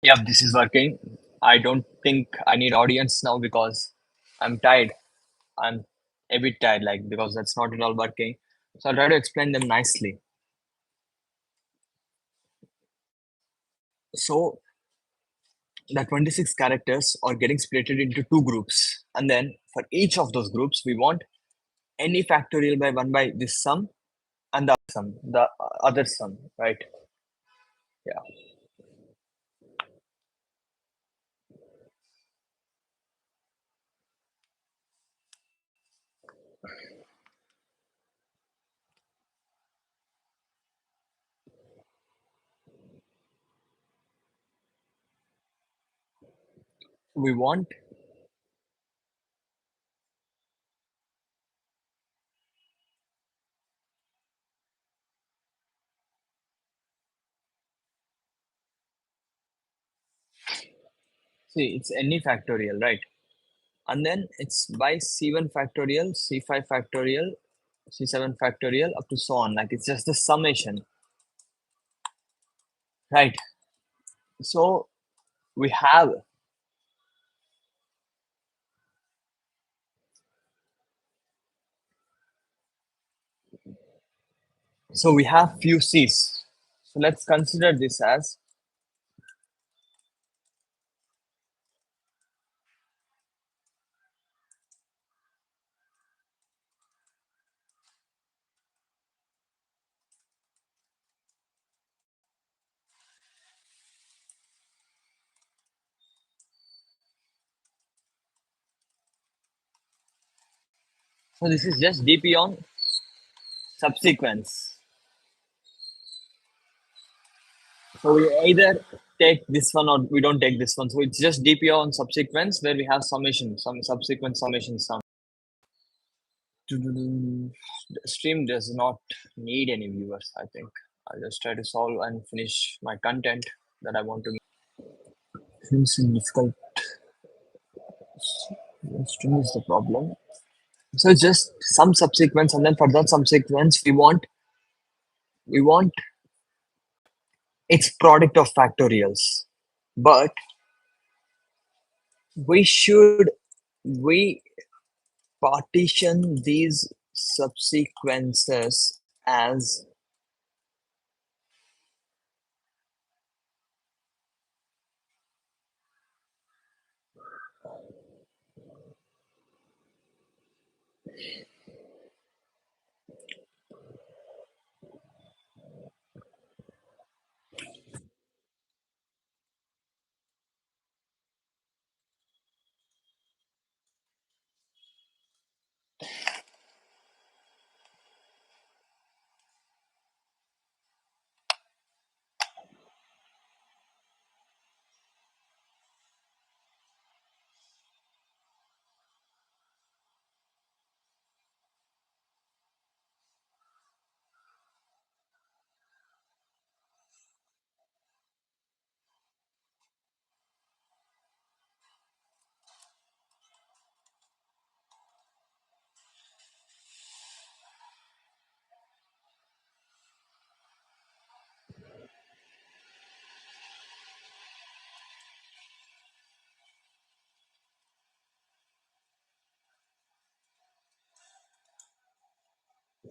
Yep, this is working. I don't think I need audience now because I'm tired. I'm a bit tired, like because that's not at all working. So I'll try to explain them nicely. So the 26 characters are getting split into two groups, and then for each of those groups, we want any factorial by 1 by this sum and the other sum, right? Yeah. We want, see, it's any factorial, right? And then it's by C1 factorial, C5 factorial, C7 factorial, up to so on. Like it's just the summation, right? So we have, so we have few C's. So let's consider this as, so this is just DP on subsequence. So we either take this one or we don't take this one. So it's just DP on subsequence where we have summation, some subsequent summation sum. The stream does not need any viewers, I think. I'll just try to solve and finish my content that I want to. Seems difficult. String is the problem. So it's just some subsequence, and then for that subsequence, we want its product of factorials. But we partition these subsequences as,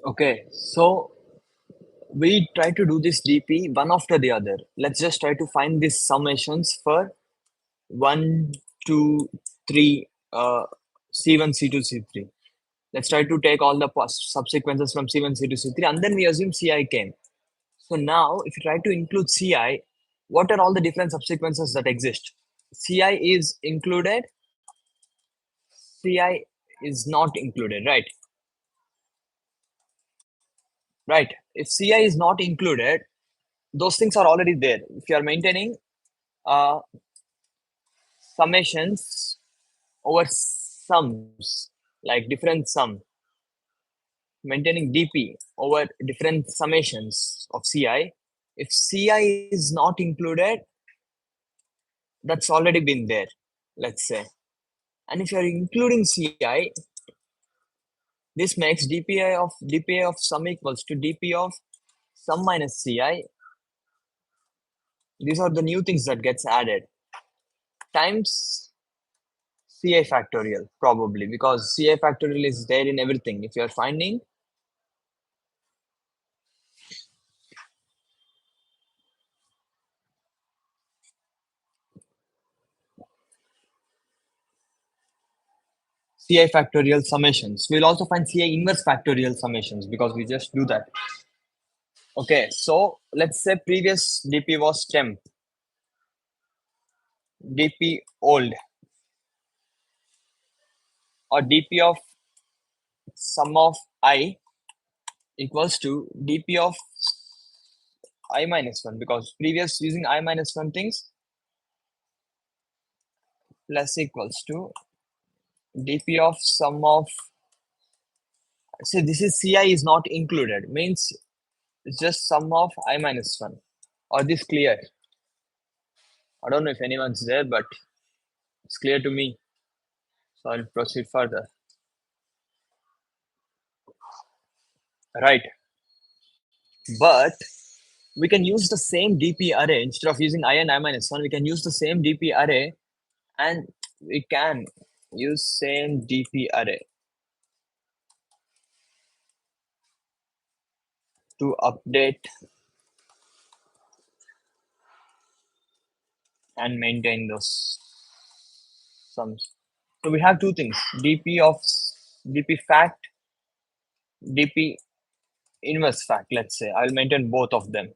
okay, so we try to do this DP one after the other. Let's just try to find these summations for 1, 2, 3, C1, C2, C3. Let's try to take all the subsequences from C1, C2, C3, and then we assume Ci came. So now, if you try to include Ci, what are all the different subsequences that exist? Ci is included, Ci is not included, right? Right. If Ci is not included, those things are already there. If you are maintaining uh, summations over sums, like different sum, maintaining DP over different summations of Ci, if Ci is not included, that's already been there, let's say. And if you're including Ci, this makes dpi of sum equals to dp of sum minus Ci These are the new things that gets added. Times Ci factorial, probably, because Ci factorial is there in everything. If you're finding Ci factorial summations, we'll also find Ci inverse factorial summations because we just do that. Okay, so let's say previous dp was temp, dp old, or dp of sum of I equals to dp of I minus 1, because previous using I minus 1 things plus equals to dp of sum of, so this is Ci is not included, means it's just sum of I minus 1. Or this clear? I don't know if anyone's there, but it's clear to me. So I'll proceed further. Right. But we can use the same DP array instead of using I and I minus 1. We can use the same DP array, and we can use same DP array to update and maintain those sums. So we have two things: DP of DP fact, DP inverse fact. Let's say I'll maintain both of them.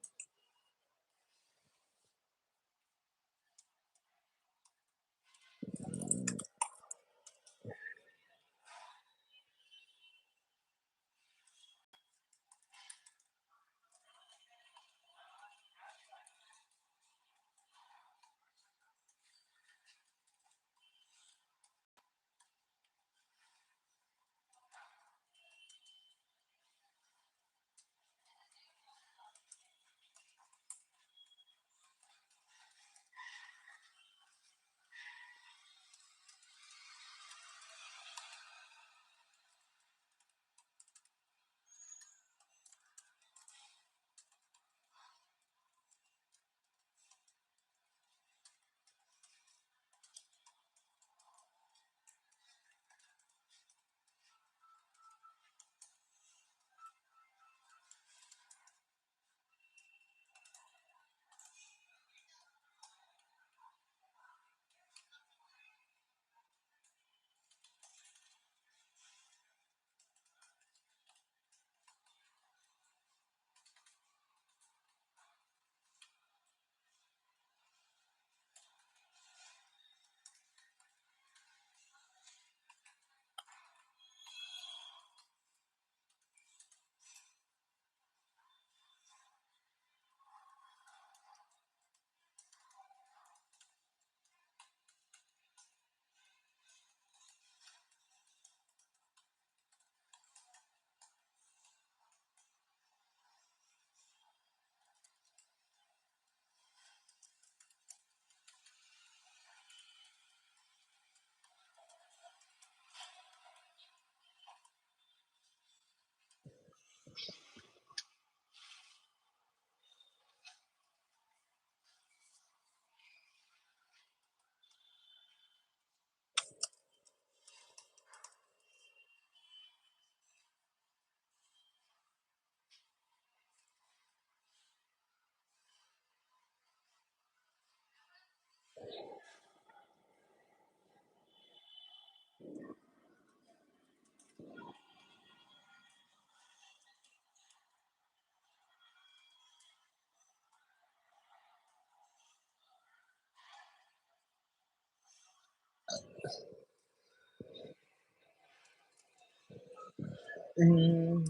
Mm,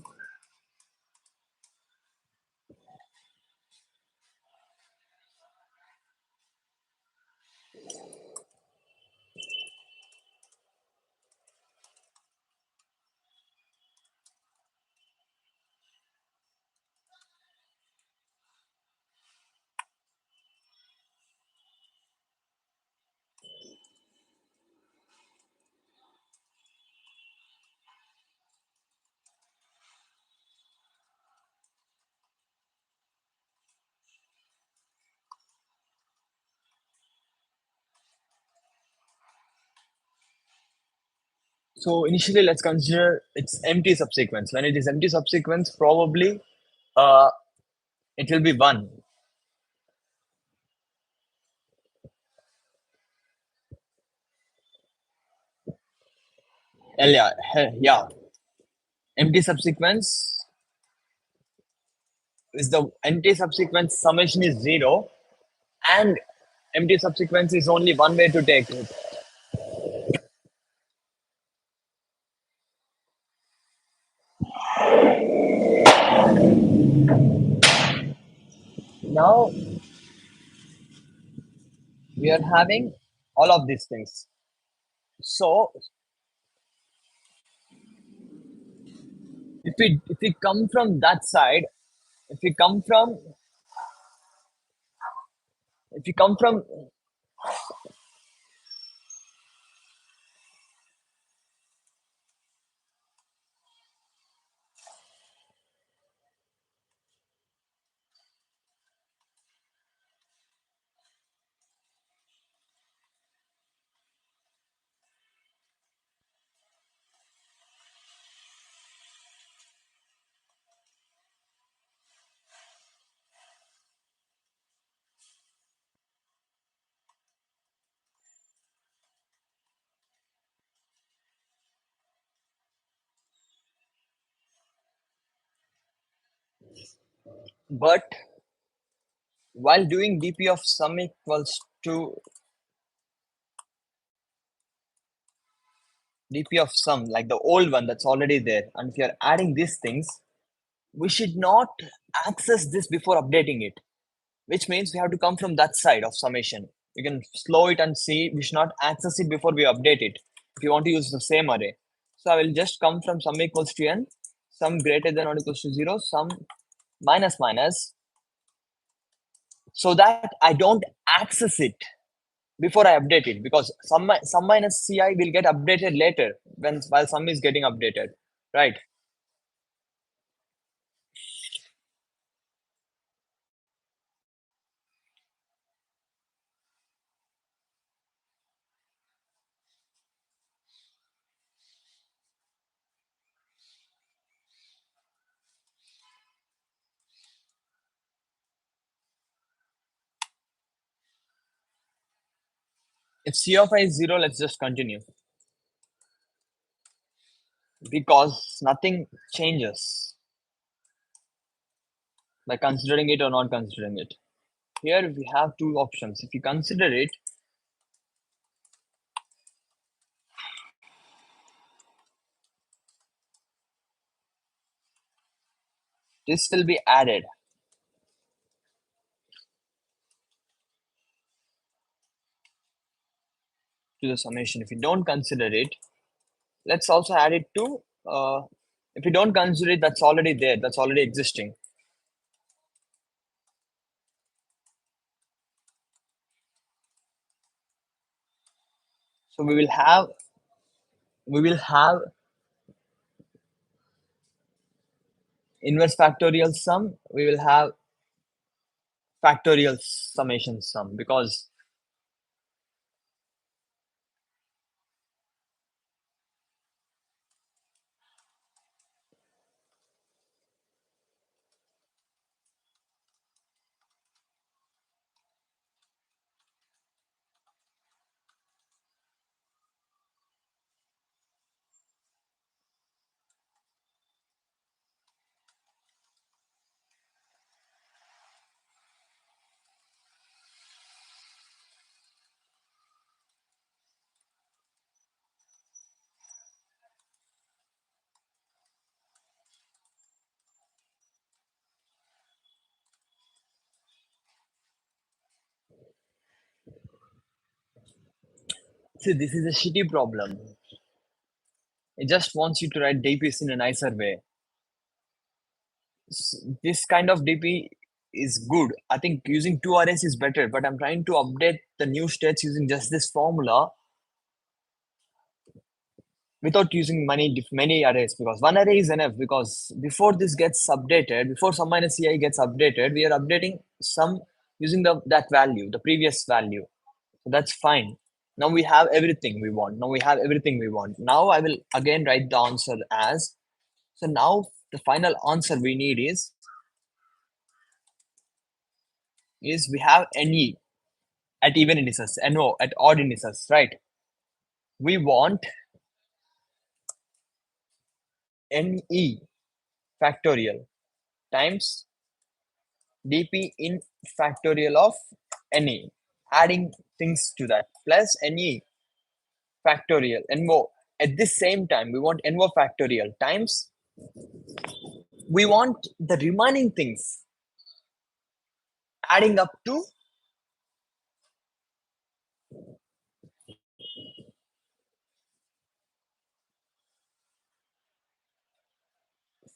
So initially, let's consider its empty subsequence. When it is empty subsequence, probably uh, it will be 1. Yeah, yeah. Empty subsequence is the empty subsequence summation is 0, and empty subsequence is only one way to take it. Now we are having all of these things. So if we come from that side, if we come from if we come from but while doing dp of sum equals to dp of sum, like the old one that's already there, and if you're adding these things, we should not access this before updating it, which means we have to come from that side of summation. You can slow it and see we should not access it before we update it if you want to use the same array. So I will just come from sum equals to n, sum greater than or equals to 0, sum minus minus, so that I don't access it before I update it, because sum minus ci will get updated later when while sum is getting updated, right? If c of I is 0, let's just continue because nothing changes by considering it or not considering it. Here we have two options. If you consider it, this will be added to the summation. If you don't consider it, let's also add it to, if you don't consider it, that's already there, that's already existing. So we will have inverse factorial sum, we will have factorial summation sum, because see, this is a shitty problem. It just wants you to write DPs in a nicer way. This kind of DP is good. I think using two arrays is better, but I'm trying to update the new states using just this formula without using many arrays, because one array is enough, because before this gets updated, before sum minus ci gets updated, we are updating sum using that value, the previous value. So that's fine. Now we have everything we want. Now we have everything we want. Now I will again write the answer as, so now the final answer we need is we have NE at even indices, NO at odd indices, right? We want NE factorial times dp in factorial of NE, adding things to that, plus NE factorial, NO. At the same time, we want NO factorial times, we want the remaining things adding up to,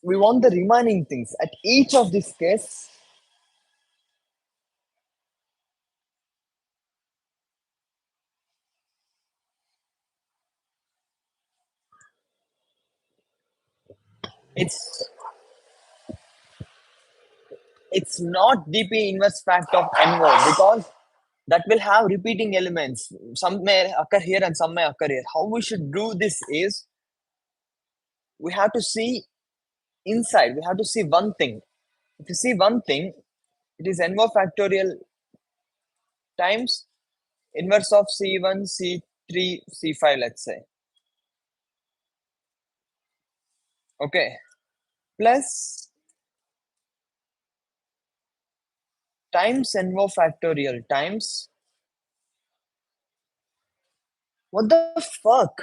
we want the remaining things at each of these case. It's it's not dp inverse fact of NO, because that will have repeating elements. Some may occur here and some may occur here. How we should do this is, we have to see inside. We have to see one thing. If you see one thing, it is NO factorial times inverse of C1, C3, C5, let's say. Okay. Plus times NO factorial times. What the fuck?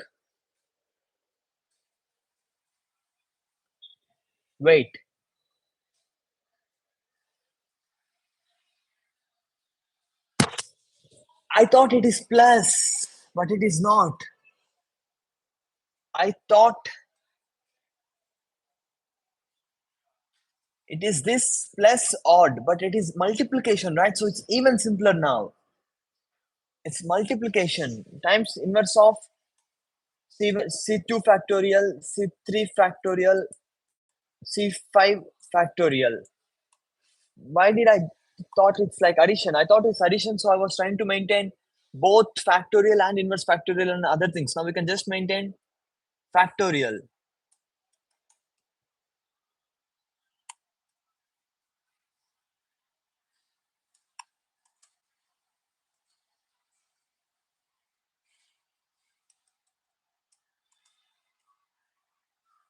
Wait. I thought it is plus, but it is not. I thought it is this plus odd, but it is multiplication, right? So it's even simpler now. It's multiplication times inverse of C2 factorial, C3 factorial, C5 factorial. Why did I thought it's like addition? I thought it's addition, so I was trying to maintain both factorial and inverse factorial and other things. Now we can just maintain factorial.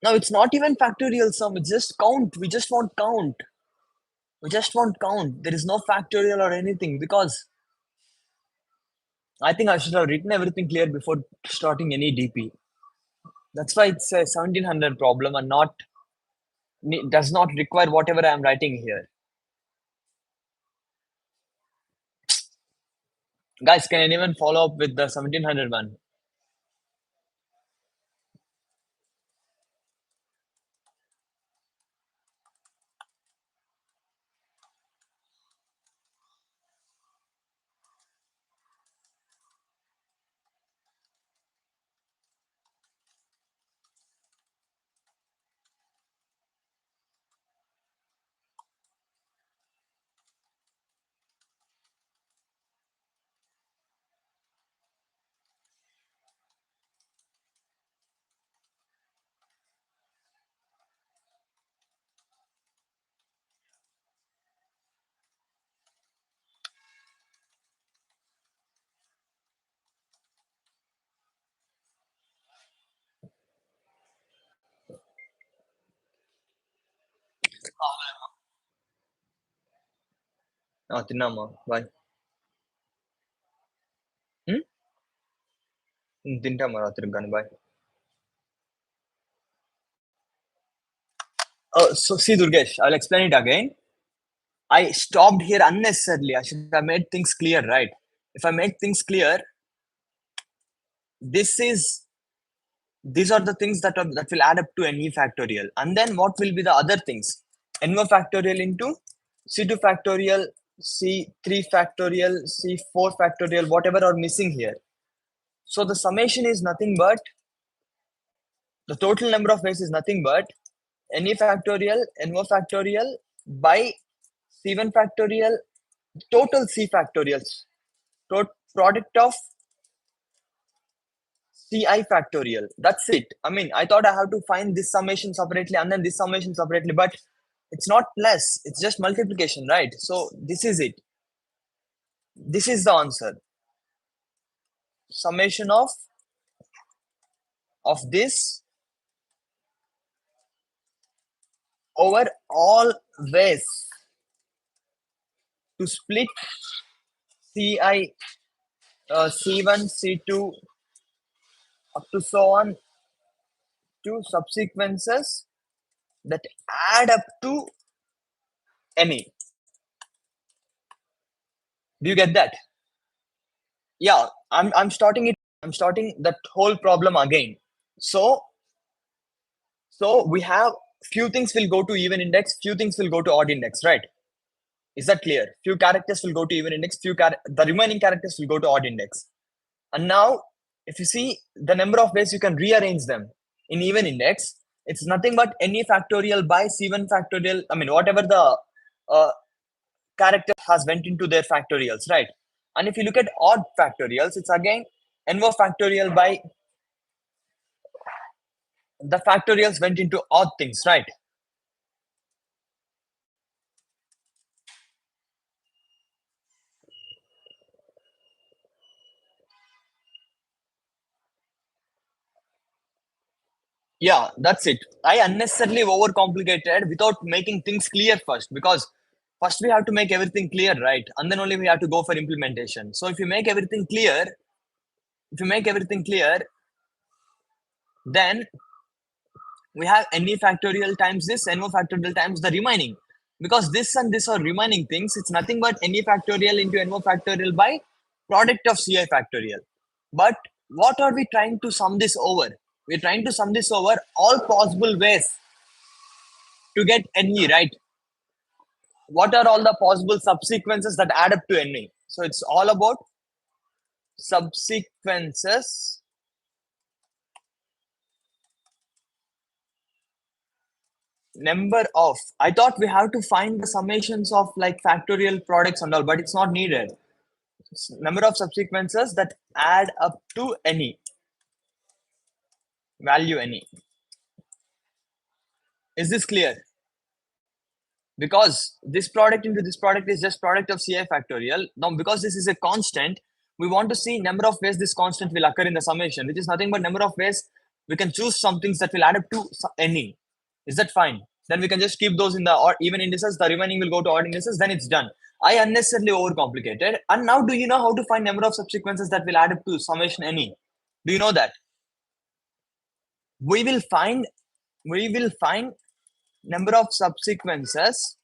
Now it's not even factorial sum, it's just count. We just want count. We just want count. There is no factorial or anything, because I think I should have written everything clear before starting any DP. That's why it's a 1700 problem and not does not require whatever I am writing here. Guys, can anyone follow up with the 1700 one? తిన్నామా bye తింటామా రాత్రికి కానీ bye So see Durgesh, I'll explain it again. I stopped here unnecessarily. I should have made things clear, right? If I make things clear, this is these are the things that will add up to NE factorial. And then what will be the other things? NO factorial into C2 factorial, C3 factorial, C4 factorial, whatever are missing here. So the summation is nothing but, the total number of ways is nothing but NE factorial, NO factorial by C1 factorial, total C factorials. Product of ci factorial. That's it. I mean, I thought I have to find this summation separately and then this summation separately, but it's not plus, it's just multiplication, right? So this is it. This is the answer. Summation of this over all ways to split ci c1 c2 up to so on to subsequences that add up to any. Do you get that? Yeah, I'm starting it. I'm starting that whole problem again. So we have few things will go to even index, few things will go to odd index, right? Is that clear? Few characters will go to even index, the remaining characters will go to odd index. And now, if you see the number of ways you can rearrange them in even index, it's nothing but any factorial by c1 factorial. I mean, whatever the uh, character has went into their factorials, right? And if you look at odd factorials, it's again NO factorial by the factorials went into odd things, right? Yeah, that's it. I unnecessarily overcomplicated without making things clear first, because first we have to make everything clear, right? And then only we have to go for implementation. So if you make everything clear, if you make everything clear, then we have NE factorial times this, NO factorial times the remaining. Because this and this are remaining things, it's nothing but NE factorial into NO factorial by product of CI factorial. But what are we trying to sum this over? We're trying to sum this over all possible ways to get NE, right? What are all the possible subsequences that add up to NE? So it's all about subsequences number of. I thought we have to find the summations of like factorial products and all, but it's not needed. It's number of subsequences that add up to any value any. Is this clear? Because this product into this product is just product of ci factorial. Now because this is a constant, we want to see number of ways this constant will occur in the summation, which is nothing but number of ways we can choose some things that will add up to any. Is that fine? Then we can just keep those in the or even indices, the remaining will go to odd indices, then it's done. I unnecessarily overcomplicated. And now do you know how to find number of subsequences that will add up to summation any? Do you know that? We will find number of subsequences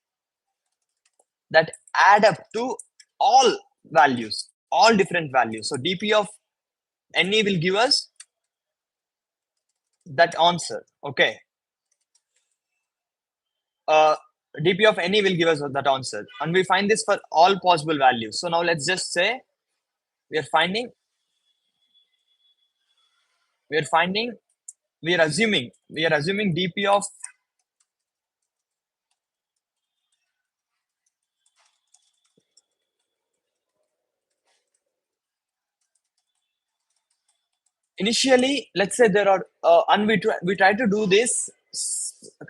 that add up to all values, all different values. So dp of NE will give us that answer. Okay. Dp of NE will give us that answer. And we find this for all possible values. So now let's just say we are finding, we are assuming dp of initially, let's say there are and we try to do this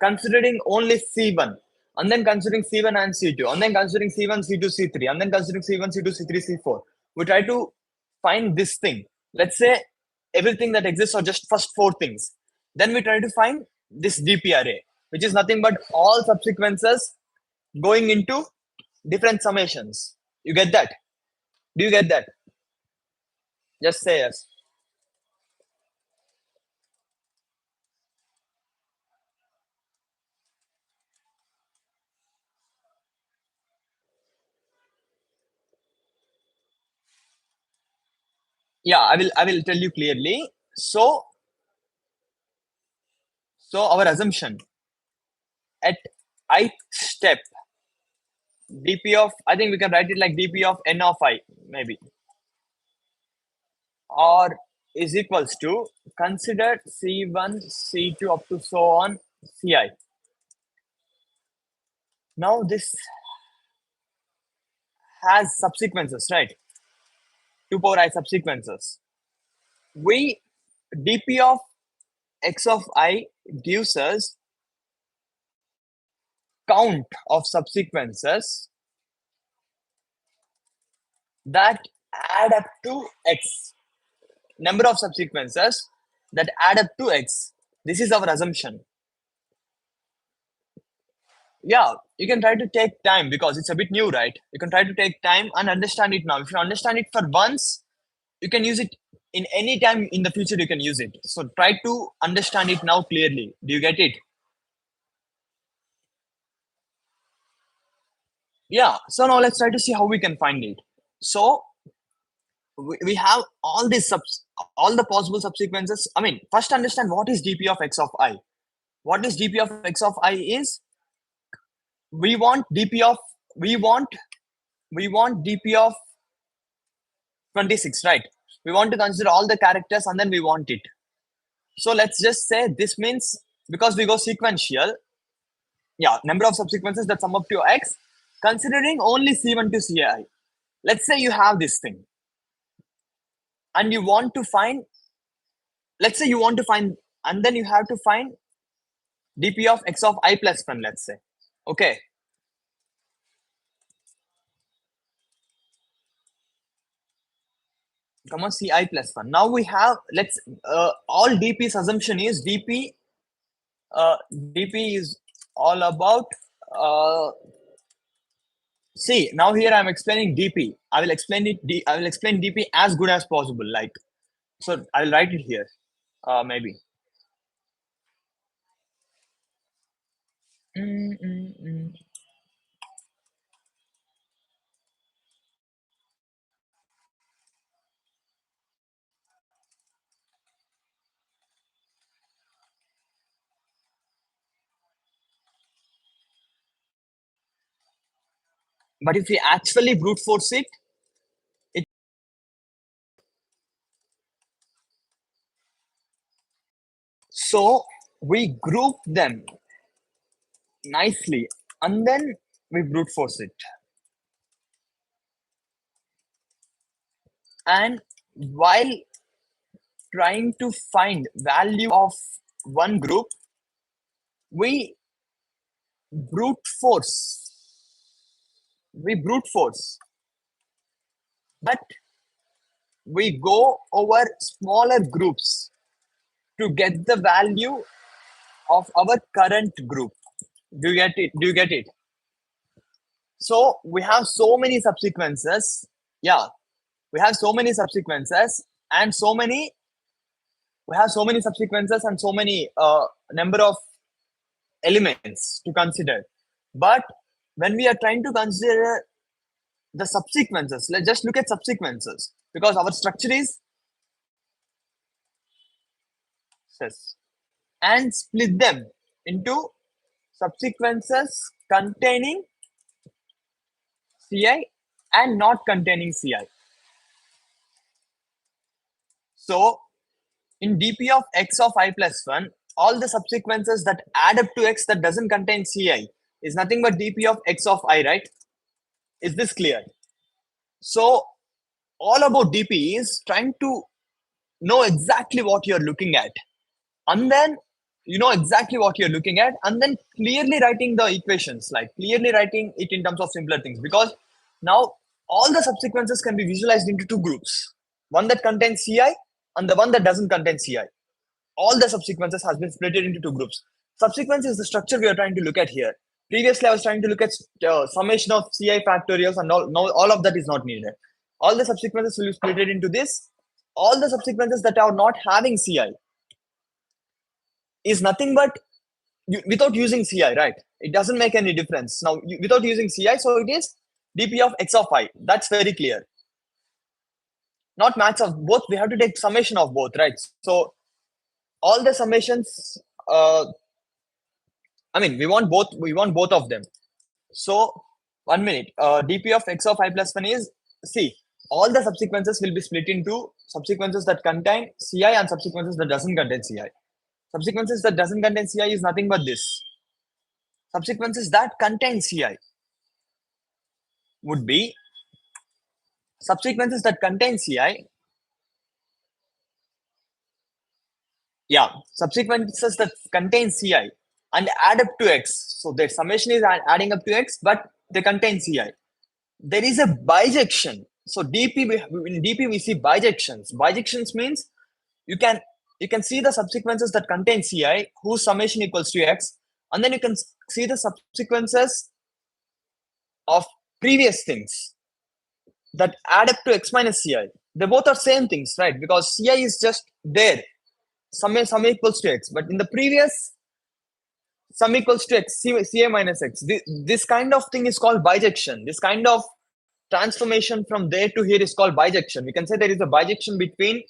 considering only c1 and then considering c1 and c2 and then considering c1 c2 c3 and then considering c1 c2 c3 c4. We try to find this thing. Let's say everything that exists are just first four things. Then we try to find this dp array, which is nothing but all subsequences going into different summations. You get that? Do you get that? Just say yes. Yeah, I will tell you clearly. So our assumption at ith step dp of, I think we can write it like dp of n of I maybe, or is equals to consider c1 c2 up to so on ci. Now this has subsequences, right? 2 power I subsequences. We dp of x of I gives us count of subsequences that add up to x. Number of subsequences that add up to x. This is our assumption. Yeah, you can try to take time because it's a bit new, right? You can try to take time and understand it now. If you understand it for once, you can use it in any time in the future. You can use it. So try to understand it now clearly. Do you get it? Yeah. So now let's try to see how we can find it. So we have all the possible subsequences. I mean, first understand what is dp of x of I. What is dp of x of I is we want dp of we want we want dp of 26, right? We want to consider all the characters and then we want it. So let's just say this means because we go sequential, yeah, number of subsequences that sum up to x, considering only C1 to Ci. Let's say you have this thing and you want to find, let's say you want to find, and then you have to find dp of x of I plus 1, let's say. Okay. Comma Ci plus 1. Now we have, let's, all dp's assumption is dp is all about, uh, see, now here I'm explaining dp. I will explain it, I will explain dp as good as possible. Like, so I'll write it here, maybe. Mm, mm, mm. But if we actually brute force it, it so we group them nicely and then we brute force it. And while trying to find value of one group, we brute force. We brute force. But we go over smaller groups to get the value of our current group. Do you get it? Do you get it? So we have so many subsequences. Yeah, we have so many subsequences and so many. We have so many subsequences and so many number of elements to consider. But when we are trying to consider the subsequences, let's just look at subsequences because our structure is cis and split them into subsequences containing Ci and not containing Ci. So in dp of x of I plus 1, all the subsequences that add up to x that doesn't contain Ci is nothing but dp of x of I, right? Is this clear? So all about dp is trying to know exactly what you're looking at. And then you know exactly what you're looking at and then clearly writing the equations, like clearly writing it in terms of simpler things, because now all the subsequences can be visualized into two groups, one that contains Ci and the one that doesn't contain Ci. All the subsequences has been split into two groups. Subsequence is the structure we are trying to look at here. Previously I was trying to look at summation of Ci factorials and all. Now all of that is not needed. All the subsequences will be split into this. All the subsequences that are not having Ci is nothing but without using Ci, right? It doesn't make any difference. Now, without using Ci, so it is dp of x of I. That's very clear. Not max of both. We have to take summation of both, right? So all the summations, I mean, we want both. We want both of them. So 1 minute. dp of x of I plus 1 is, see, all the subsequences will be split into subsequences that contain Ci and subsequences that doesn't contain Ci. Subsequences that doesn't contain Ci is nothing but this. Subsequences that contain Ci would be subsequences that contain Ci Yeah, subsequences that contain Ci and add up to x. So their summation is adding up to x, but they contain Ci. There is a bijection. So in DP we see bijections. Bijections means you can you can see the subsequences that contain Ci whose summation equals to x, and then you can see the subsequences of previous things that add up to x minus Ci. They both are same things, right? Because Ci is just there, sum equals to x. But in the previous sum equals to x, Ci minus x. This kind of thing is called bijection. This kind of transformation from there to here is called bijection. We can say there is a bijection between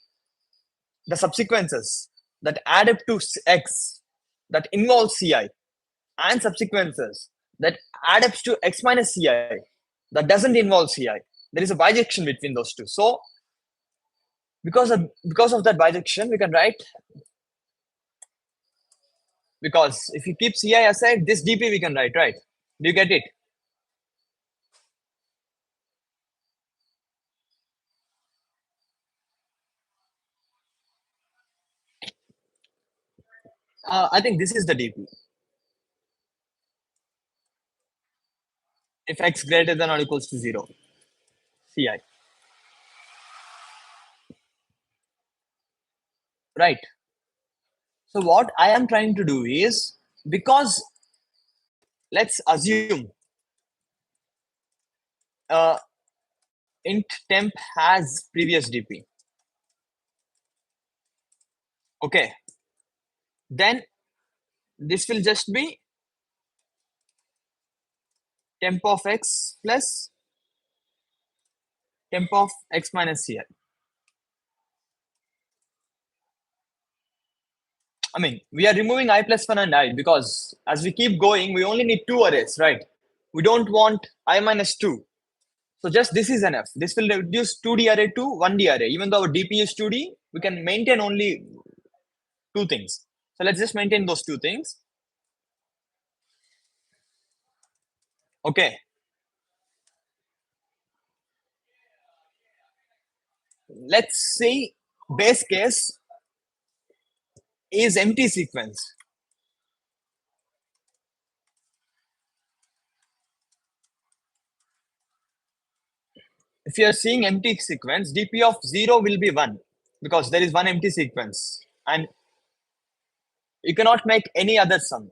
the subsequences that add up to x that involve Ci and subsequences that add up to x minus Ci that doesn't involve Ci. There is a bijection between those two. So because of that bijection, we can write, because if you keep Ci aside, this dp we can write, right? Do you get it? I think this is the dp. If x greater than or equals to 0, Ci, right? So what I am trying to do is, because let's assume uh, int temp has previous dp. Okay, then this will just be temp of x plus temp of x minus Ci. I mean, we are removing I plus 1 and I because as we keep going, we only need two arrays, right? We don't want I minus 2. So just this is enough. This will reduce 2D array to 1D array. Even though our DP is 2D, we can maintain only two things. So let's just maintain those two things. Okay. Let's say base case is empty sequence. If you are seeing empty sequence, dp of 0 will be 1 because there is one empty sequence and you cannot make any other sum.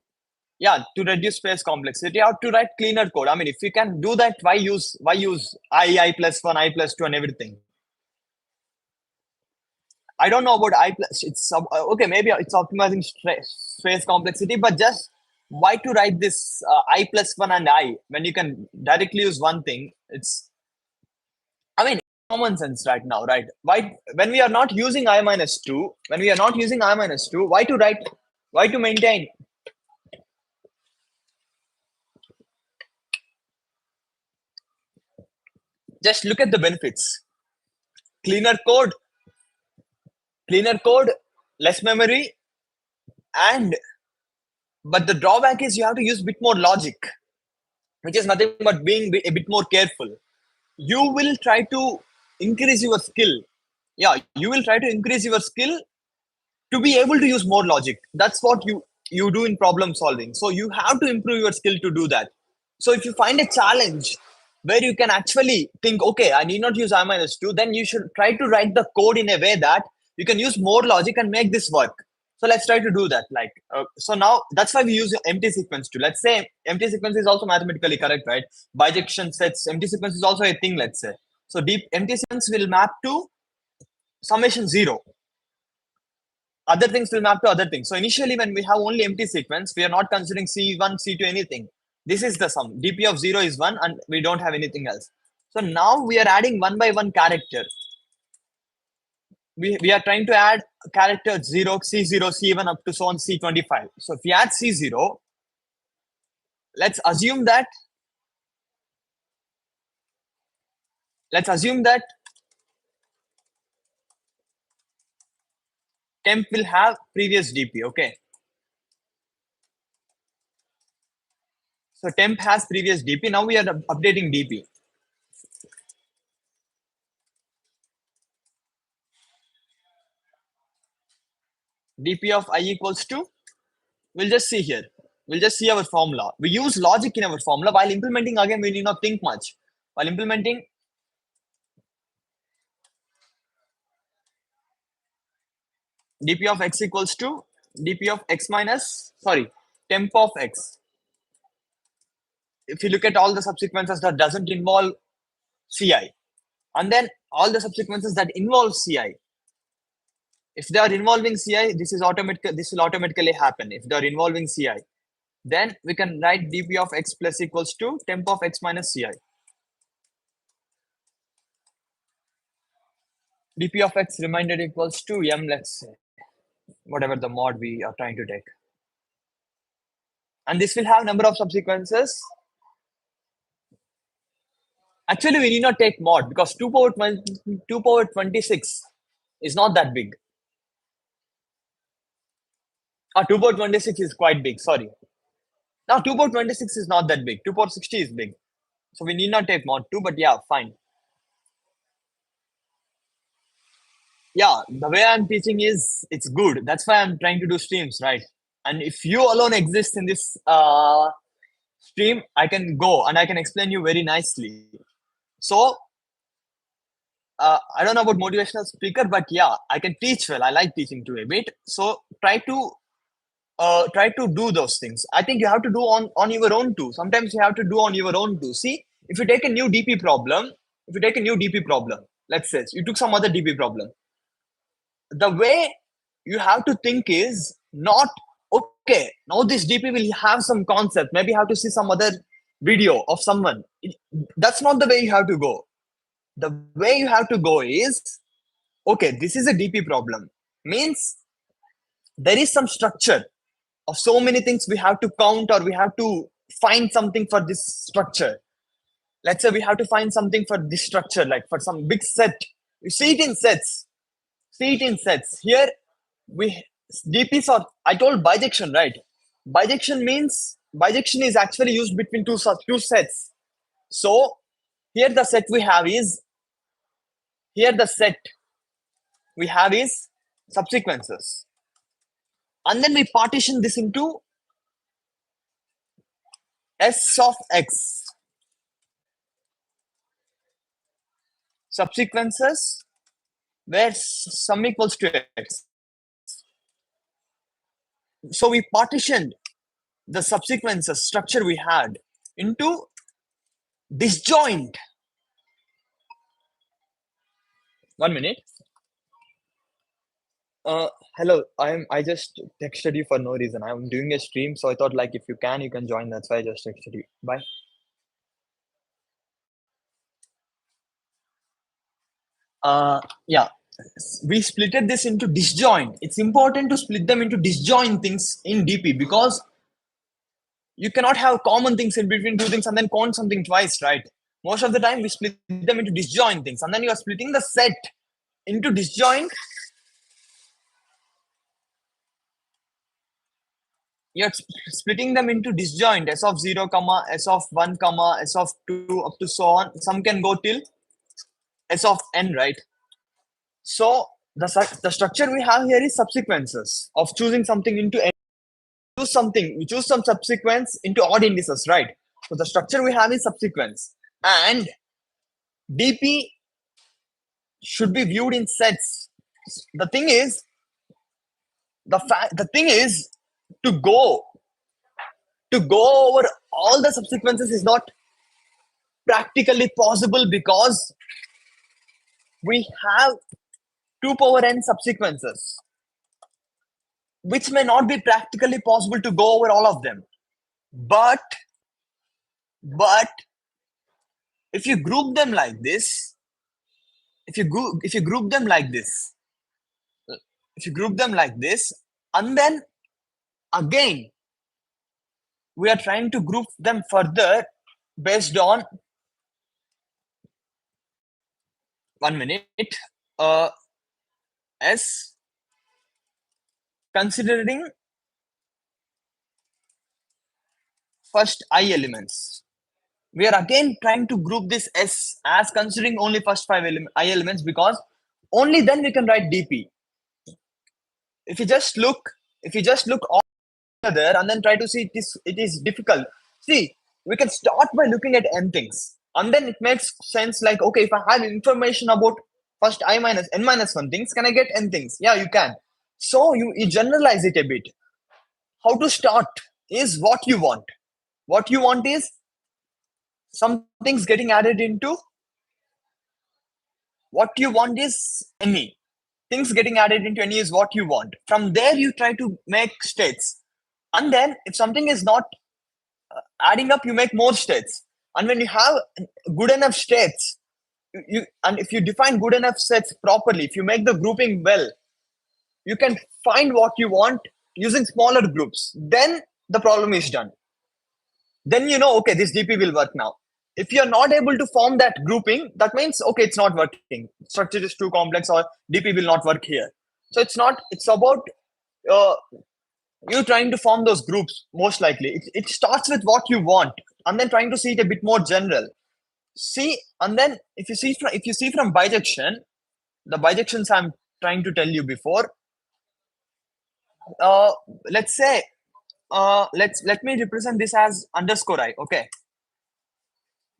Yeah, to reduce space complexity, you have to write cleaner code. I mean, if you can do that, why use I plus 1, I plus 2 and everything? I don't know about I plus. It's okay. Maybe it's optimizing space complexity, but just why to write this I plus 1 and I when you can directly use one thing? It's, I mean, common sense right now, right? Why when we are not using I minus 2, when we are not using I minus 2, why to write? Why to maintain? Just look at the benefits. Cleaner code, cleaner code, less memory, and but the drawback is you have to use a bit more logic, which is nothing but being a bit more careful. You will try to increase your skill. Yeah, you will try to increase your skill to be able to use more logic. That's what you do in problem solving. So you have to improve your skill to do that. So if you find a challenge where you can actually think, okay, I need not use I minus 2, then you should try to write the code in a way that you can use more logic and make this work. So let's try to do that. Like, so now that's why we use empty sequence too. Let's say empty sequence is also mathematically correct, right? Bijection sets, empty sequence is also a thing, let's say. So deep empty sequence will map to summation 0. Other things will map to other things. So initially, when we have only empty sequence, we are not considering C1, C2, anything. This is the sum. DP of 0 is 1 and we don't have anything else. So now we are adding one by one character. We are trying to add character 0, C0, C1 up to so on C25. So if we add C0, let's assume that let's assume that temp will have previous DP. Okay. So temp has previous DP. Now we are updating DP. dp of I equals to, we'll just see here. We'll just see our formula. We use logic in our formula. While implementing, again, we need not think much. While implementing, dp of x equals to dp of x minus, sorry, temp of x. If you look at all the subsequences that doesn't involve ci, and then all the subsequences that involve ci, if they are involving ci, this is automatic. This will automatically happen. If they are involving ci, then we can write dp of x plus equals to temp of x minus ci. dp of x remainder equals to m, let's say, whatever the mod we are trying to take. And this will have number of subsequences. Actually, we need not take mod because 2 power 2 power 26 is not that big. 2 power 26 is quite big, sorry. Now 2 power 26 is not that big. 2 power 60 is big. So we need not take mod 2, but yeah, fine. Yeah, the way I'm teaching is it's good. That's why I'm trying to do streams, right? And if you alone exist in this stream, I can go and I can explain you very nicely. So I don't know about motivational speaker, but yeah, I can teach well. I like teaching too a bit. So try to do those things. I think you have to do on your own too. Sometimes you have to do on your own too. See, if you take a new DP problem, let's say you took some other DP problem, the way you have to think is not okay. Now this DP will have some concept. Maybe you have to see some other video of someone. That's not the way you have to go. The way you have to go is, okay, this is a DP problem. Means there is some structure of so many things we have to count, or we have to find something for this structure. Let's say we have to find something for this structure, like for some big set. You see it in sets. Here we DPs are, I told bijection, right? Bijection is actually used between two sets. So here the set we have is subsequences. And then we partition this into S of X. Subsequences where sum equals to X. So we partitioned the subsequences structure we had into disjoint. 1 minute. Hello, I just texted you for no reason. I'm doing a stream, so I thought like if you can join. That's why I just texted you. Bye. Yeah, we splitted this into disjoint. It's important to split them into disjoint things in DP because you cannot have common things in between two things and then count something twice, right? Most of the time we split them into disjoint things, and then you are splitting the set into disjoint. You're splitting them into disjoint s of 0 comma s of 1 comma s of 2 up to so on. Some can go till s of n, right? So the structure we have here is subsequences of choosing something into n. We choose some subsequence into odd indices, right? So the structure we have is subsequence, and DP should be viewed in sets. The thing is to go over all the subsequences is not practically possible because we have 2 power n subsequences, which may not be practically possible to go over all of them. But if you group them like this, and then again we are trying to group them further based on 1 minute. S considering first I elements. We are again trying to group this S as considering only first 5 I elements because only then we can write DP. if you just look, if you just look all together and then try to see it is difficult. See, we can start by looking at n things, and then it makes sense. Like, okay, if I have information about first I minus n minus one things, can I get n things? Yeah, you can. So you generalize it a bit. How to start is what you want. What you want is some things getting added into what you want is any. Things getting added into any is what you want. From there, you try to make states. And then, if something is not adding up, you make more states. And when you have good enough states, and if you define good enough sets properly, if you make the grouping well, you can find what you want using smaller groups. Then the problem is done. Then you know, okay, this DP will work now. If you're not able to form that grouping, that means, okay, it's not working. Structure is too complex, or DP will not work here. So it's not, it's about uh, you trying to form those groups, most likely. It starts with what you want, and then trying to see it a bit more general. See, and then if you see from bijection, the bijections I'm trying to tell you before, uh, let's say, let me represent this as underscore I, okay?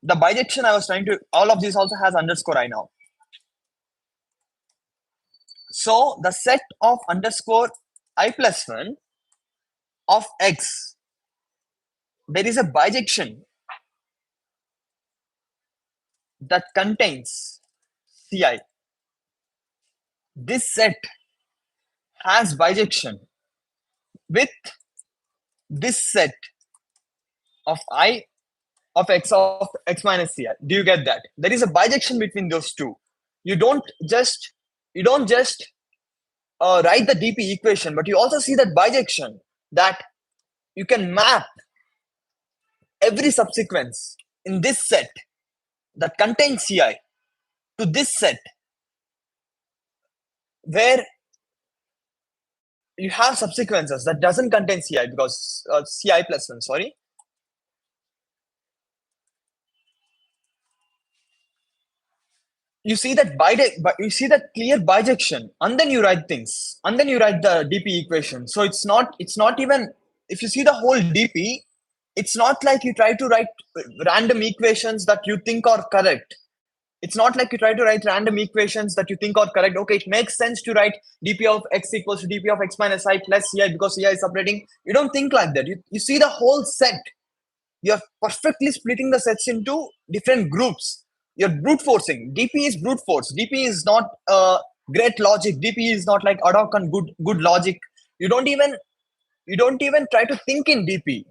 The bijection I was trying to, all of this also has underscore I now. So the set of underscore I plus 1 of x, there is a bijection that contains Ci. This set has bijection with this set of I of x minus Ci. Do you get that? There is a bijection between those two. You don't just write the DP equation, but you also see that bijection, that you can map every subsequence in this set that contains Ci to this set where you have subsequences that doesn't contain Ci, because Ci plus 1, sorry. You see that you see that clear bijection, and then you write things, and then you write the DP equation. So it's not even, if you see the whole DP, it's not like you try to write random equations that you think are correct. It's not like you try to write random equations that you think are correct. Okay, it makes sense to write dp of x equals to dp of x minus I plus Ci because Ci is separating. You don't think like that. You see the whole set. You're perfectly splitting the sets into different groups. You're brute forcing. DP is brute force. DP is not great logic. DP is not like ad hoc and good logic. You don't even try to think in DP.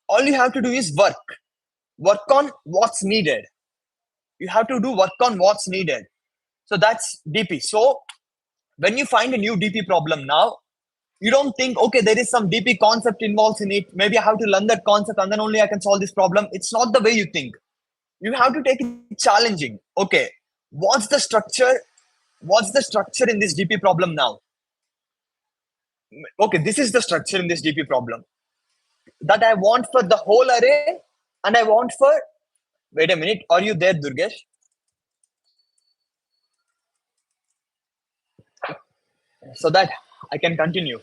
All you have to do is work on what's needed. You have to do work on what's needed. So that's DP. So when you find a new DP problem now, you don't think, okay, there is some DP concept involved in it. Maybe I have to learn that concept and then only I can solve this problem. It's not the way you think. You have to take it challenging. Okay, what's the structure? What's the structure in this DP problem now? Okay, this is the structure in this DP problem that I want for the whole array, and I want for, wait a minute, are you there, Durgesh? So that I can continue.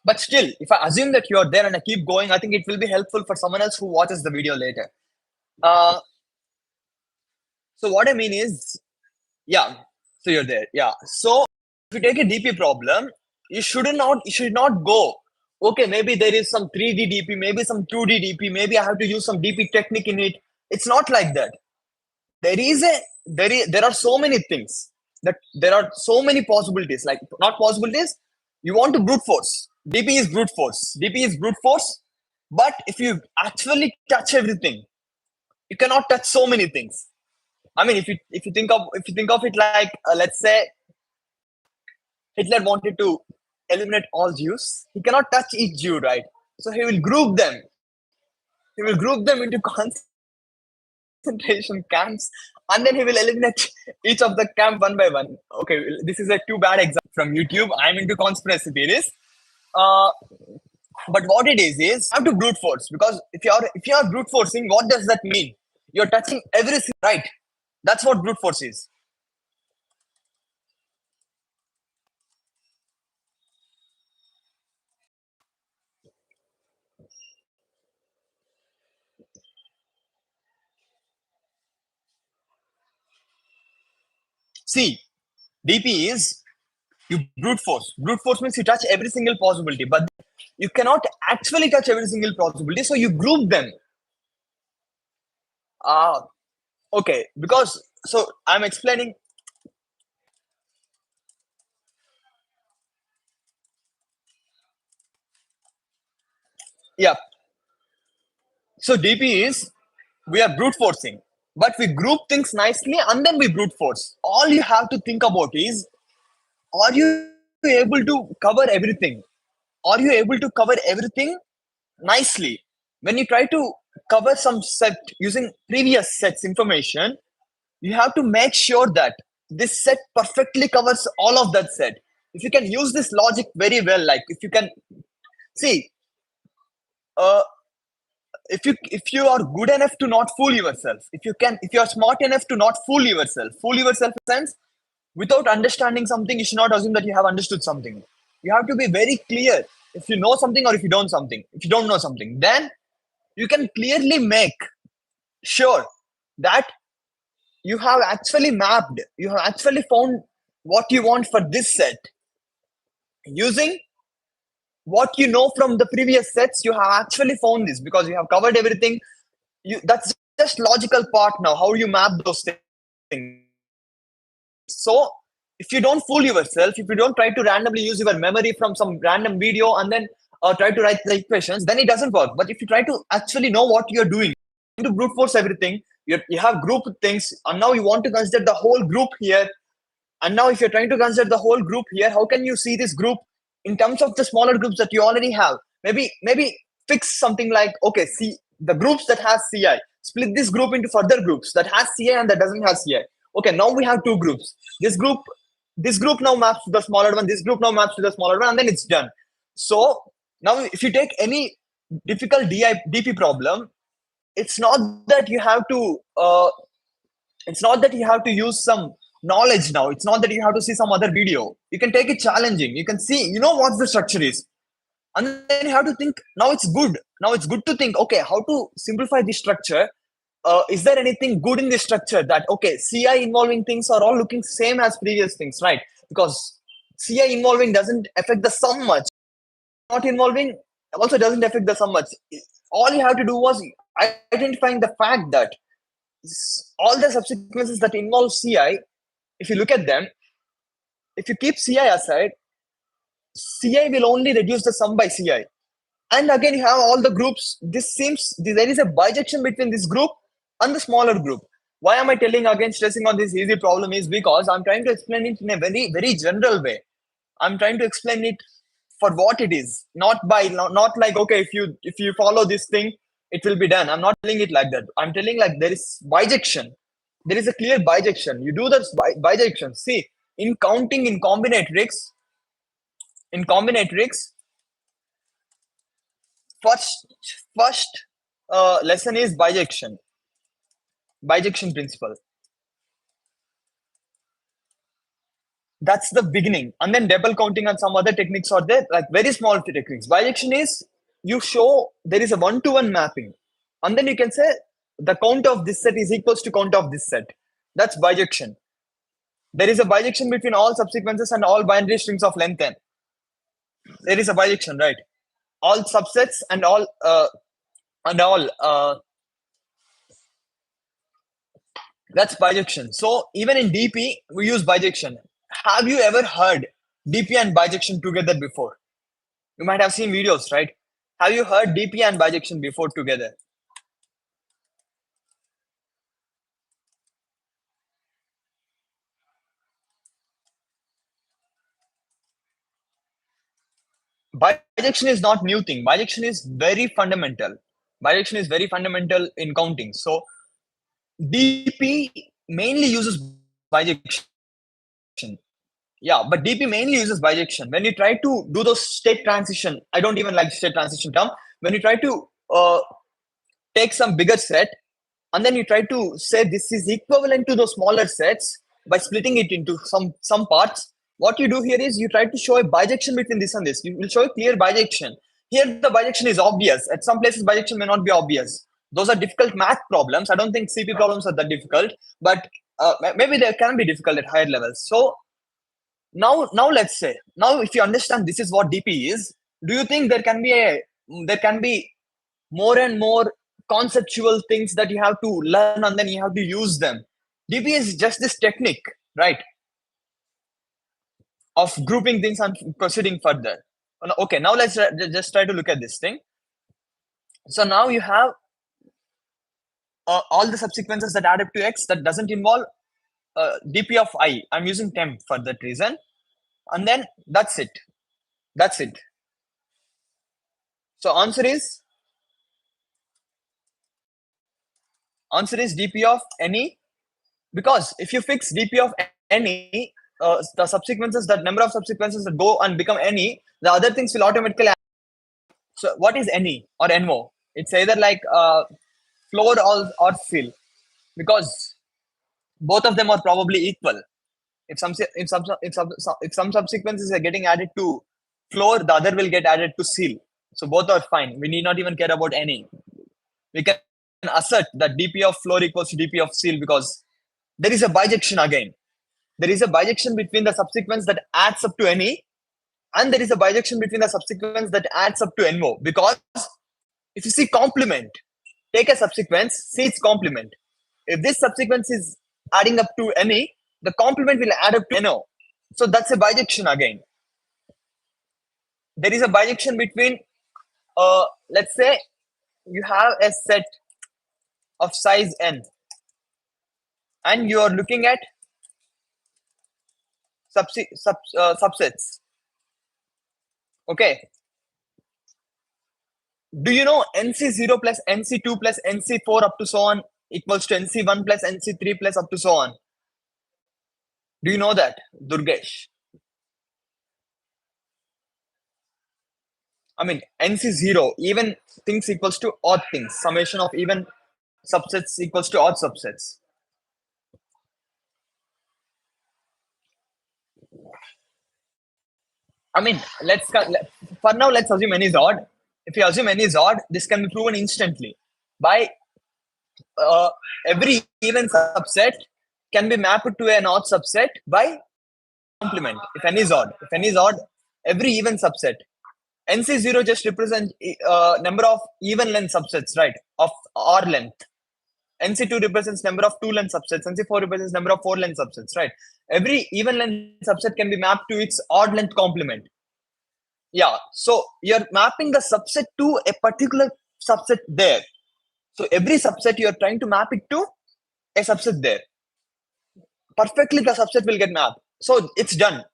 But still, if I assume that you're there and I keep going, I think it will be helpful for someone else who watches the video later. Uh, so what I mean is, yeah, so you're there. Yeah. So if you take a DP problem, you should not go, okay, maybe there is some 3D DP, maybe some 2D DP, maybe I have to use some DP technique in it. It's not like that. There are so many things, that there are so many possibilities, like not possibilities. You want to brute force. DP is brute force. DP is brute force. But if you actually touch everything, you cannot touch so many things. I mean, if you think of it like, let's say Hitler wanted to eliminate all Jews, he cannot touch each Jew, right? So he will group them. He will group them into concentration camps, and then he will eliminate each of the camp one by one. Okay, this is a too bad example from YouTube. I'm into conspiracy theories. Uh, But what it is you have to brute force, because if you are brute forcing, what does that mean? You're touching everything, right? That's what brute force is. See, DP is you brute force. Brute force means you touch every single possibility, but you cannot actually touch every single possibility, so you group them. Ah, okay. Because so I'm explaining. Yeah. So DP is we are brute forcing, but we group things nicely and then we brute force. All you have to think about is, are you able to cover everything? Are you able to cover everything nicely? When you try to cover some set using previous sets information, you have to make sure that this set perfectly covers all of that set. If you can use this logic very well, like if you can see, uh, if you are good enough to not fool yourself, if you are smart enough to not fool yourself in a sense, without understanding something, you should not assume that you have understood something. You have to be very clear. If you know something, or if you don't know something, then you can clearly make sure that you have actually found what you want for this set using what you know from the previous sets. You have actually found this because you have covered everything. That's just logical part. Now how you map those things. So if you don't fool yourself, if you don't try to randomly use your memory from some random video and then try to write the equations, then it doesn't work. But if you try to actually know what you're doing, to brute force everything, you have group things, and now you want to consider the whole group here. And now if you're trying to consider the whole group here, how can you see this group in terms of the smaller groups that you already have? Maybe fix something like, okay, see the groups that has ci, split this group into further groups that has ci and that doesn't have ci. Okay, now we have two groups. This group now maps to the smaller one, this group now maps to the smaller one, and then it's done. So now if you take any difficult DP problem, it's not that you have to use some knowledge. Now it's not that you have to see some other video. You can take it challenging. You can see, what the structure is, and then you have to think. Now it's good to think, okay, how to simplify this structure. Is there anything good in this structure? That, okay, ci involving things are all looking same as previous things, right? Because ci involving doesn't affect the sum much, not involving also doesn't affect the sum much. All you have to do was identifying the fact that all the subsequences that involve ci, if you look at them, if you keep ci aside, ci will only reduce the sum by ci. And again, you have all the groups. There is a bijection between this group and the smaller group. Why am I telling again, stressing on this easy problem is because I'm trying to explain it in a very, very general way. I'm trying to explain it for what it is, not like, okay, if you follow this thing, it will be done. I'm not telling it like that. I'm telling like there is bijection. There is a clear bijection. You do the bijection. See, in counting in combinatorics, first lesson is bijection principle. That's the beginning, and then double counting and some other techniques are there, like very small techniques. Bijection is you show there is a one-to-one mapping, and then you can say the count of this set is equals to count of this set. That's bijection. There is a bijection between all subsequences and all binary strings of length n. There is a bijection, right? All subsets and all that's bijection. So even in DP, we use bijection. Have you ever heard DP and bijection together before? You might have seen videos, right? Have you heard DP and bijection before together? Bijection is not new thing. Bijection is very fundamental. Bijection is very fundamental in counting. So DP mainly uses bijection. Yeah, but DP mainly uses bijection. When you try to do those state transition, I don't even like state transition term. When you try to take some bigger set and then you try to say this is equivalent to those smaller sets by splitting it into some parts, what you do here is you try to show a bijection between this and this. You will show a clear bijection. Here the bijection is obvious. At some places bijection may not be obvious. Those are difficult math problems. I don't think CP problems are that difficult, but maybe they can be difficult at higher levels. So now let's say, now if you understand this is what DP is, do you think there can be more and more conceptual things that you have to learn and then you have to use them? DP is just this technique, right, of grouping things and proceeding further. Okay, now let's just try to look at this thing. So now you have all the subsequences that add up to x that doesn't involve DP of I. I'm using temp for that reason. And then that's it. That's it. So answer is DP of any, because if you fix DP of any, the subsequences, that number of subsequences that go and become any, the other things will automatically. So what is any or NO? It's either like floor or fill, because both of them are probably equal. If some subsequences are getting added to floor, the other will get added to seal. So both are fine. We need not even care about any. We can assert that DP of floor equals to DP of seal because there is a bijection again. There is a bijection between the subsequence that adds up to any, and there is a bijection between the subsequence that adds up to NO. Because if you see complement, take a subsequence, see its complement. If this subsequence is adding up to any, the complement will add up to NO. So that's a bijection again. There is a bijection between, let's say, you have a set of size n, and you are looking at subsets. Okay. Do you know NC0 plus NC2 plus NC4 up to so on equals to NC1 plus NC3 plus up to so on? Do you know that, Durgesh? I mean, NC0, even things equals to odd things. Summation of even subsets equals to odd subsets. I mean, for now, let's assume n is odd. If you assume n is odd, this can be proven instantly by every even subset can be mapped to an odd subset by complement. If n is odd, every even subset. NC0 just represents number of even length subsets, right, of R length. NC2 represents number of two length subsets. NC4 represents number of four length subsets, right? Every even length subset can be mapped to its odd length complement. Yeah, so you're mapping the subset to a particular subset there. So every subset you're trying to map it to a subset there. Perfectly, the subset will get mapped. So it's done.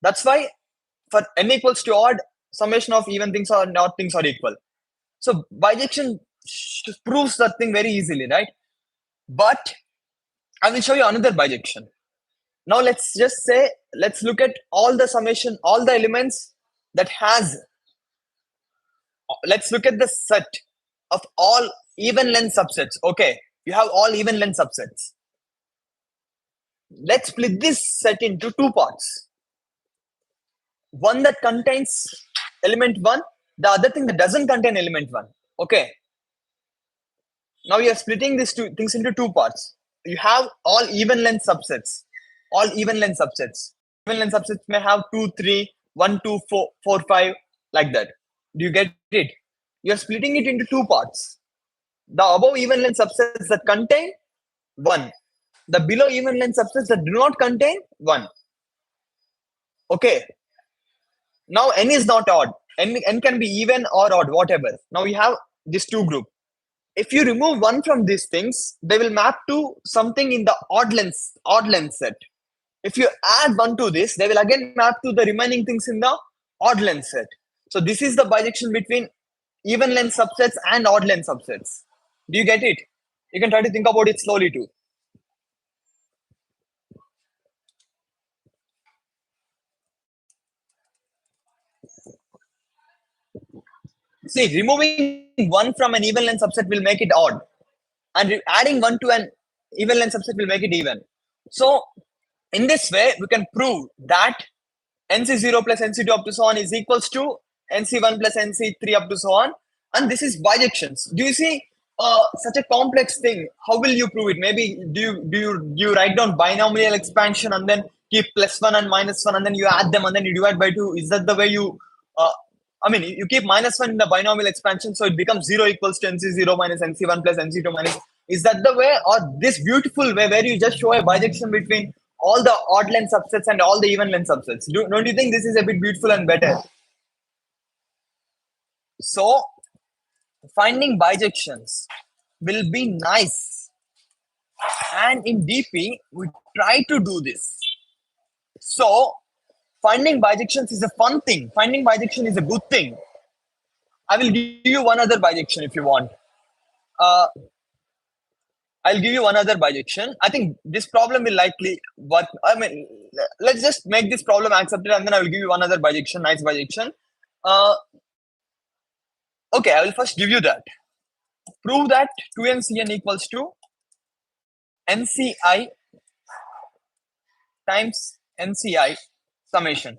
That's why for n equals to odd, summation of even things or odd things are equal. So bijection proves that thing very easily, right? But I will show you another bijection. Now let's just say, let's look at all the summation, all the elements that has, let's look at the set of all even length subsets. Okay, you have all even length subsets. Let's split this set into two parts. One that contains element 1, the other thing that doesn't contain element 1. Okay. Now you are splitting these two things into two parts. You have all even length subsets. All even length subsets. Even length subsets may have 2, 3, 1, 2, 4, 4, 5, like that. Do you get it? You are splitting it into two parts. The above even length subsets that contain 1. The below even length subsets that do not contain 1. Okay. Now n is not odd. N can be even or odd, whatever. Now we have these two groups. If you remove one from these things, they will map to something in the odd length set. If you add one to this, they will again map to the remaining things in the odd length set. So this is the bijection between even length subsets and odd length subsets. Do you get it? You can try to think about it slowly too. See, removing one from an even length subset will make it odd, and adding one to an even length subset will make it even. So, in this way, we can prove that NC0 plus NC2 up to so on is equals to NC1 plus NC3 up to so on, and this is bijections. Do you see such a complex thing? How will you prove it? Maybe do you write down binomial expansion and then keep plus one and minus one, and then you add them and then you divide by two? Is that the way you? Uh, I mean, you keep minus one in the binomial expansion, so it becomes 0 equals to NC0 minus NC1 plus NC2 minus. Is that the way, or this beautiful way where you just show a bijection between all the odd length subsets and all the even length subsets? Don't you think this is a bit beautiful and better? So, finding bijections will be nice. And in DP, we try to do this. So, finding bijections is a fun thing. Finding bijection is a good thing. I will give you one other bijection if you want. Uh, I'll give you one other bijection. I think this problem will likely work. I mean, let's just make this problem accepted and then I will give you one other bijection, nice bijection. Uh, okay, I will first give you that. Prove that 2NCN equals to NCI times NCI summation.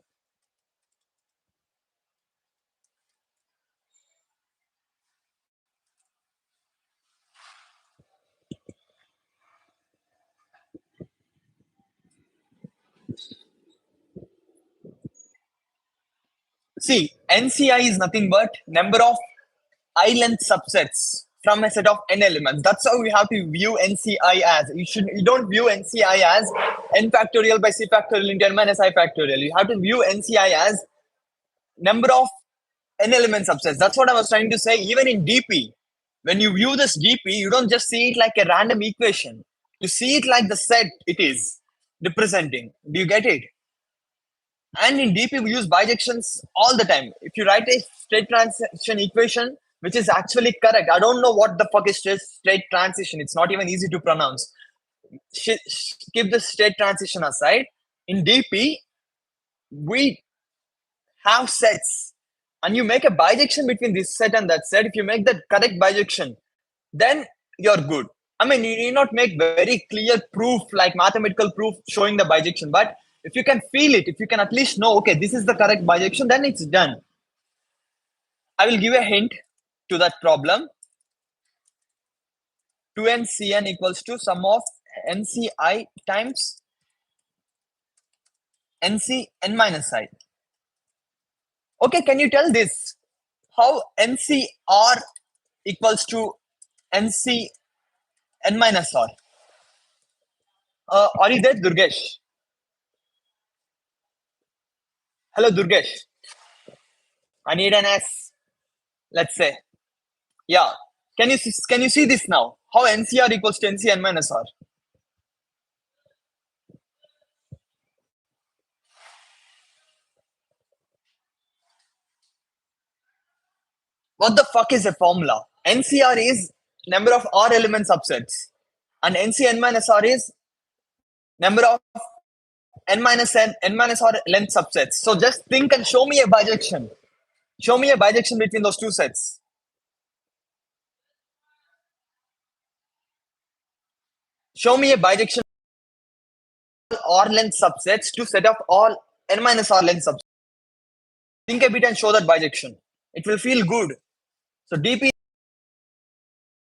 See, NCI is nothing but number of I-length subsets from a set of n elements. That's how we have to view NCI as. You don't view NCI as n factorial by c factorial into n minus I factorial. You have to view NCI as number of n element subsets. That's what I was trying to say. Even in DP, when you view this DP, you don't just see it like a random equation. You see it like the set it is representing. Do you get it? And in DP, we use bijections all the time. If you write a state transition equation, which is actually correct, I don't know what the fuck is state transition. It's not even easy to pronounce. Keep the state transition aside. In DP, we have sets, and you make a bijection between this set and that set. If you make the correct bijection, then you're good. I mean, you need not make very clear proof, like mathematical proof showing the bijection, but if you can feel it, if you can at least know, okay, this is the correct bijection, then it's done. I will give a hint to that problem. 2NCN equals to sum of NCI times NCN minus I. Okay, can you tell this? How NCR equals to NCN minus R? Are you there, Durgesh? Hello, Durgesh. I need an S, let's say. Yeah. Can you see this now? How NCR equals to NCN minus R? What the fuck is a formula? NCR is number of R element subsets, and NCN minus R is number of n minus R length subsets. So just think and show me a bijection. Show me a bijection between those two sets. Show me a bijection R length subsets to set of all n minus R length subsets. Think a bit and show that bijection. It will feel good. So DP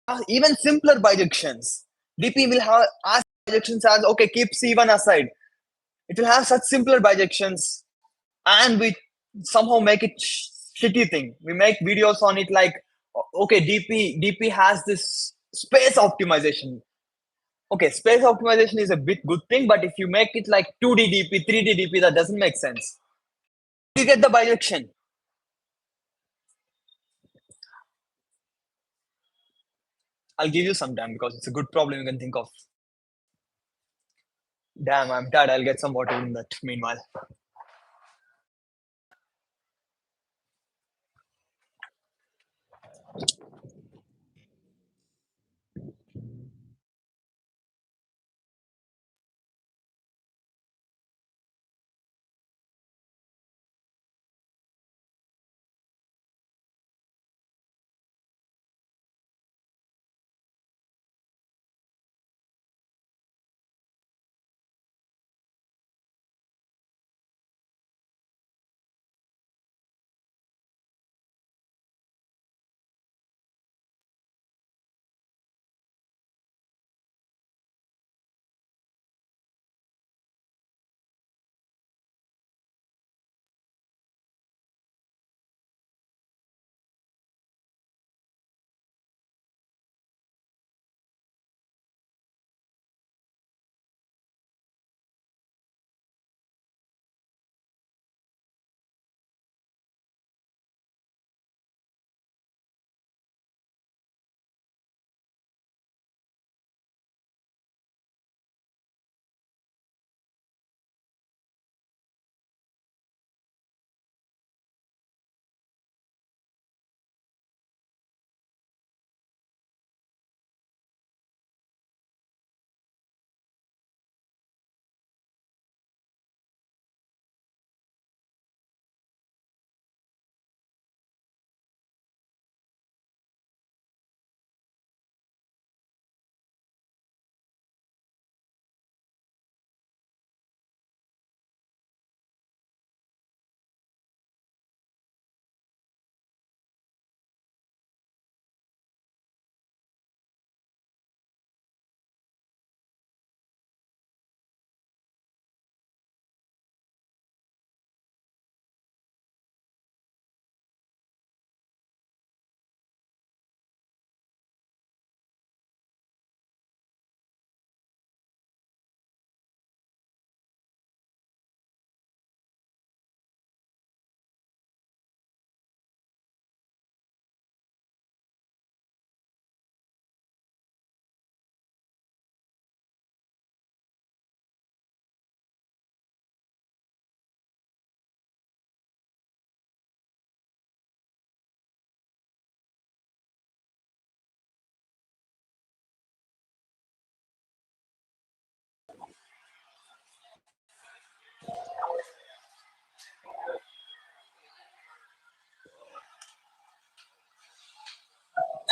has even simpler bijections. DP will have as bijections as, okay, keep C1 aside. It will have such simpler bijections, and we somehow make it shitty thing. We make videos on it like, okay, DP has this space optimization. Okay, space optimization is a bit good thing, but if you make it like 2D DP, 3D DP, that doesn't make sense. You get the bijection. I'll give you some time because it's a good problem you can think of. Damn, I'm tired. I'll get some water in that meanwhile.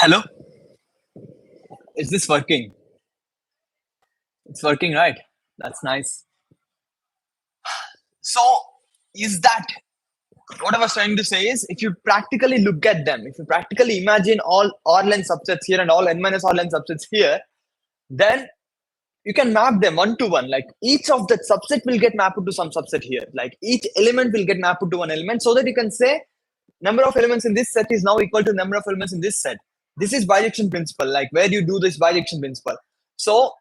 Hello, is this working? It's working, right? That's nice. So, is that what I was trying to say is if you practically look at them, if you practically imagine all R-len subsets here and all n minus R-len subsets here, then you can map them one to one. Like each of the subset will get mapped to some subset here. Like each element will get mapped to one element so that you can say number of elements in this set is now equal to number of elements in this set. This is bijection principle, like where you do this bijection principle. So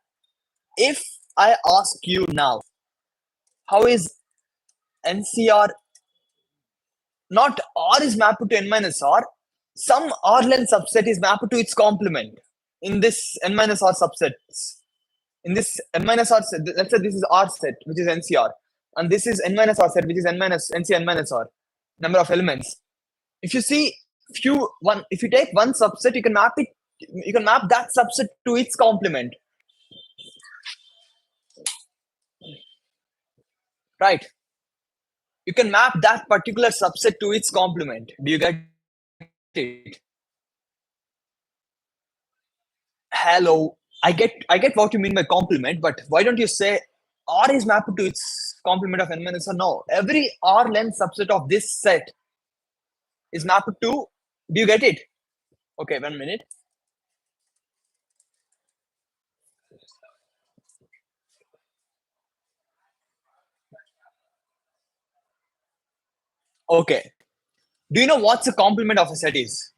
if I ask you now, how is NCR not R is mapped to n minus R, some R-len subset is mapped to its complement in this n minus R subsets. In this n minus R set, let's say this is R set, which is NCR, and this is n minus R set, which is n minus NC n minus R, number of elements. If you see, if you take one subset, you can map that subset to its complement, right? You can map that particular subset to its complement. Do you get it? Hello, I get what you mean by complement, but why don't you say R is mapped to its complement of n minus R? No, every R-len subset of this set is mapped to. Do you get it? Okay, 1 minute. Okay. Do you know what's the complement of a set is?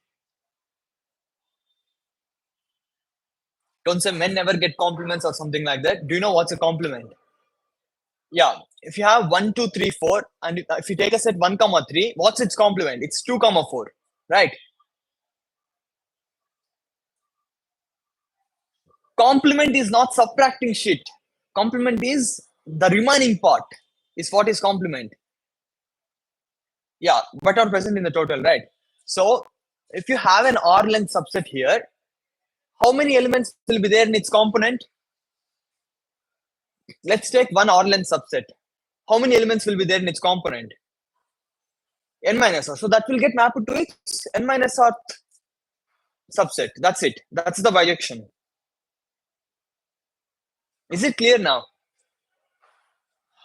Don't say men never get compliments or something like that. Do you know what's a complement? Yeah. If you have 1, 2, 3, 4, and if you take a set 1, comma 3, what's its complement? It's 2, comma 4, right? Complement is not subtracting shit. Complement is the remaining part. Is what is complement. Yeah, but are present in the total, right? So if you have an R-len subset here, how many elements will be there in its component? Let's take one R-len subset. How many elements will be there in its component? N minus R. So that will get mapped to its N minus R subset. That's it. That's the bijection. Is it clear now?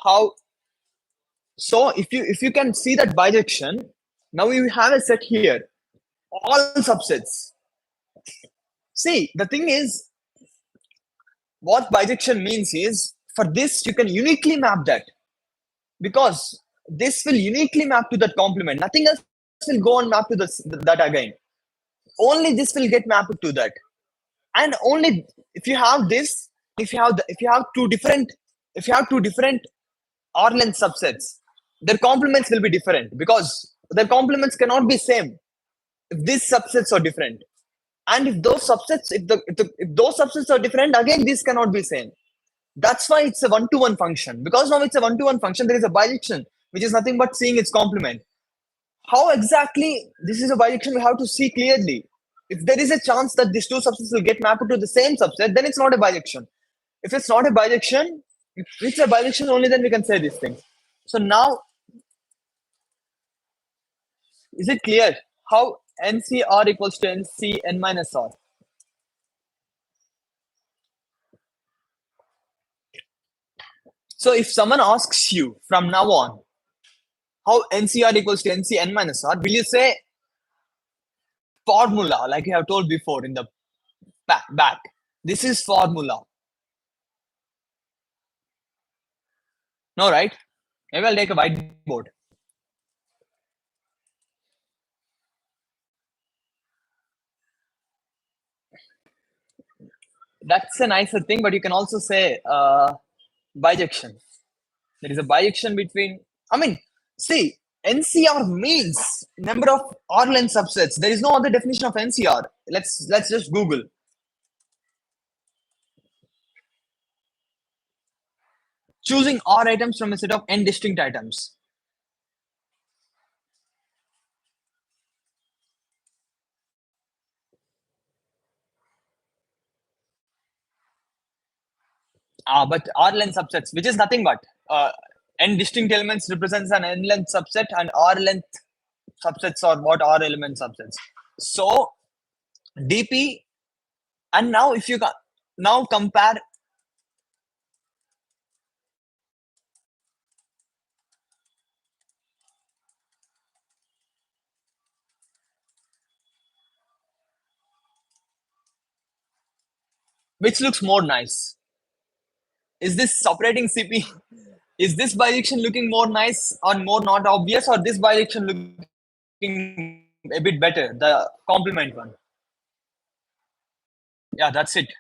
How? So if you can see that bijection, now you have a set here, all subsets. See, the thing is, what bijection means is for this you can uniquely map that, because this will uniquely map to that complement. Nothing else will go and map to that again. Only this will get mapped to that, and only if you have this, if you have two different R-len subsets, their complements will be different because their complements cannot be same if these subsets are different. And if those subsets, if those subsets are different, again this cannot be same. That's why it's a one-to-one function. Because now it's a one-to-one function, there is a bijection, which is nothing but seeing its complement. How exactly this is a bijection, we have to see clearly. If there is a chance that these two subsets will get mapped to the same subset, then it's not a bijection. If it's not a bijection, if it's a bijection only, then we can say these things. So now, is it clear how NCR equals to NC n minus R? So if someone asks you from now on how NCR equals to NC n minus R, will you say formula like you have told before in the back? This is formula. No, right? Maybe I'll take a whiteboard. That's a nicer thing, but you can also say bijection. There is a bijection between. I mean, see, NCR means number of R-len subsets. There is no other definition of NCR. Let's just Google. Choosing R items from a set of n distinct items. But R-len subsets, which is nothing but n distinct elements represents an n-length subset, and R-length subsets are what R element subsets. So dp. And now if you now compare, which looks more nice? Is this separating CP? Is this bijection looking more nice or more not obvious, or this bijection looking a bit better, the complement one? Yeah, that's it.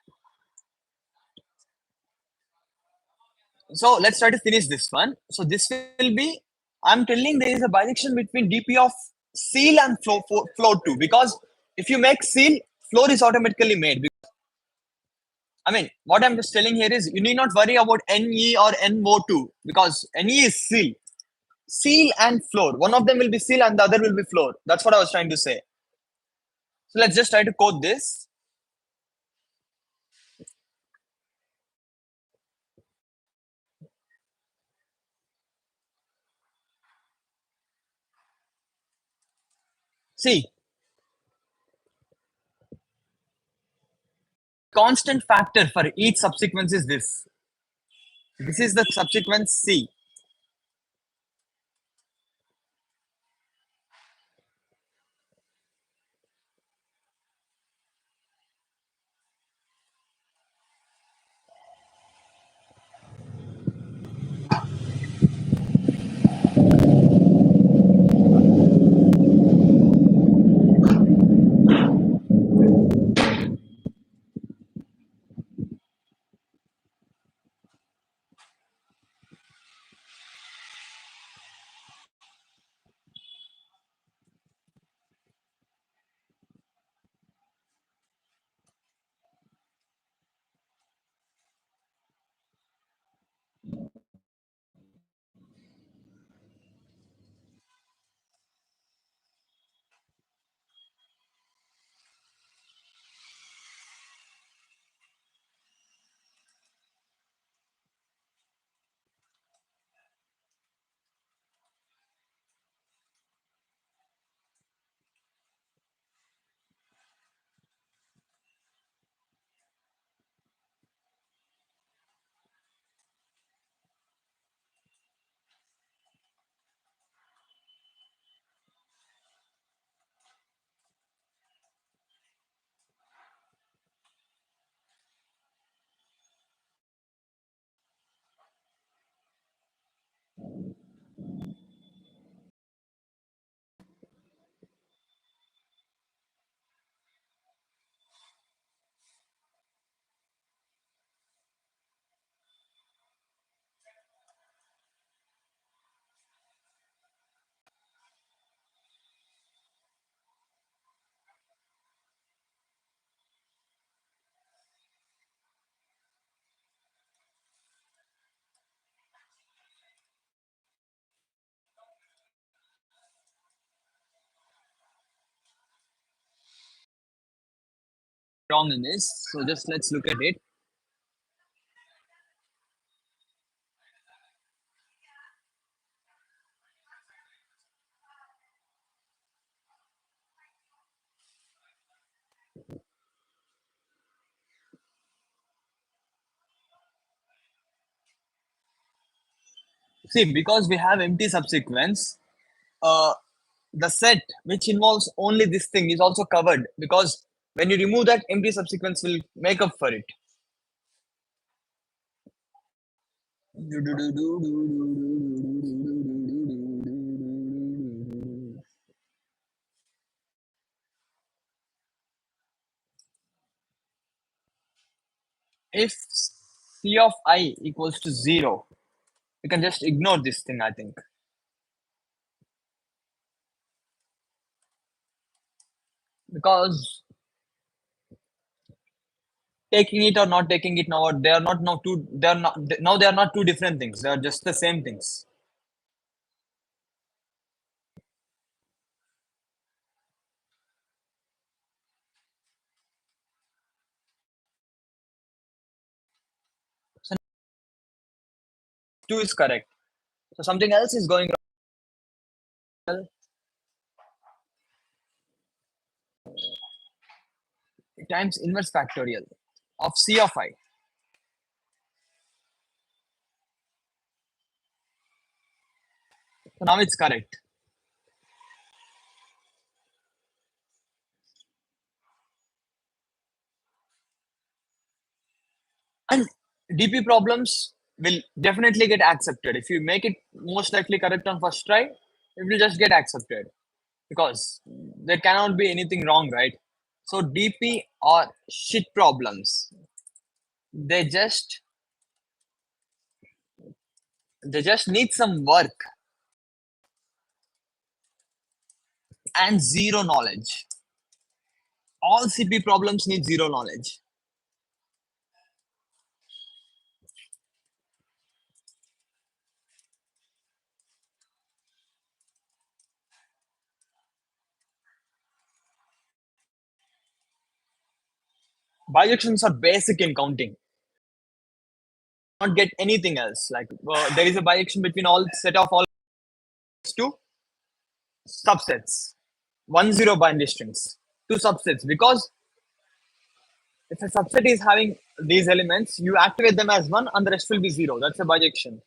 So let's try to finish this one. So this will be, I'm telling there is a bijection between dp of seal and floor 2, because if you make seal, floor is automatically made. I mean, what I'm just telling here is you need not worry about NE or NO2, because NE is seal. Seal and floor. One of them will be seal and the other will be floor. That's what I was trying to say. So let's just try to code this. See, constant factor for each subsequence is this. This is the subsequence C. Wrong in this. So just let's look at it. See, because we have empty subsequence, uh, the set which involves only this thing is also covered, because when you remove that, empty subsequence will make up for it. If C of I equals to 0, you can just ignore this thing, I think. Because taking it or not taking it now, they are not now two, they are not now, they are not two different things. They are just the same things. So 2 is correct. So something else is going wrong. times inverse factorial of C of I. So now it's correct. And DP problems will definitely get accepted. If you make it most likely correct on first try, it will just get accepted because there cannot be anything wrong, right? So DP are shit problems. They just they just need some work and zero knowledge. All CP problems need zero knowledge. Bijections are basic in counting. Not get anything else. Like there is a bijection between all set of all two subsets. 1 0 binary strings. Two subsets. Because if a subset is having these elements, you activate them as one and the rest will be zero. That's a bijection.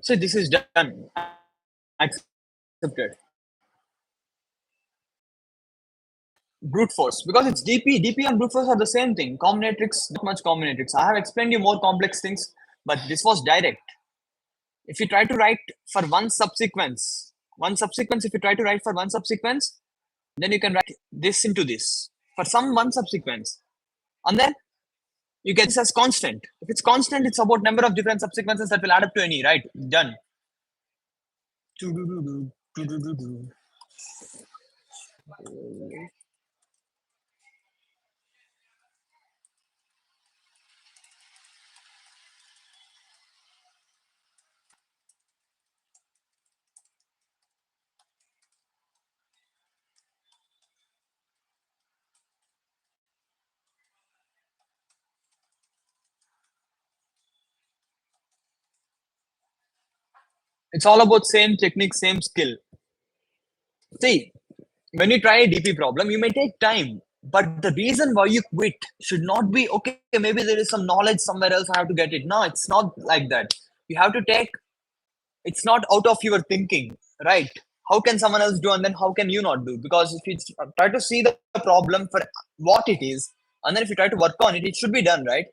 So this is done. Accepted. Brute force. Because it's DP. DP and brute force are the same thing. Combinatrix, not much combinatrix. I have explained you more complex things, but this was direct. If you try to write for if you try to write for one subsequence, then you can write this into this for some one subsequence. And then you get this as constant. If it's constant, it's about number of different subsequences that will add up to any, right? Done. It's all about same technique, same skill. See, when you try a DP problem, you may take time, but the reason why you quit should not be okay. Maybe there is some knowledge somewhere else. I have to get it. No, it's not like that. You have to take. It's not out of your thinking, right? How can someone else do, and then how can you not do? Because if you try to see the problem for what it is, and then if you try to work on it, it should be done, right?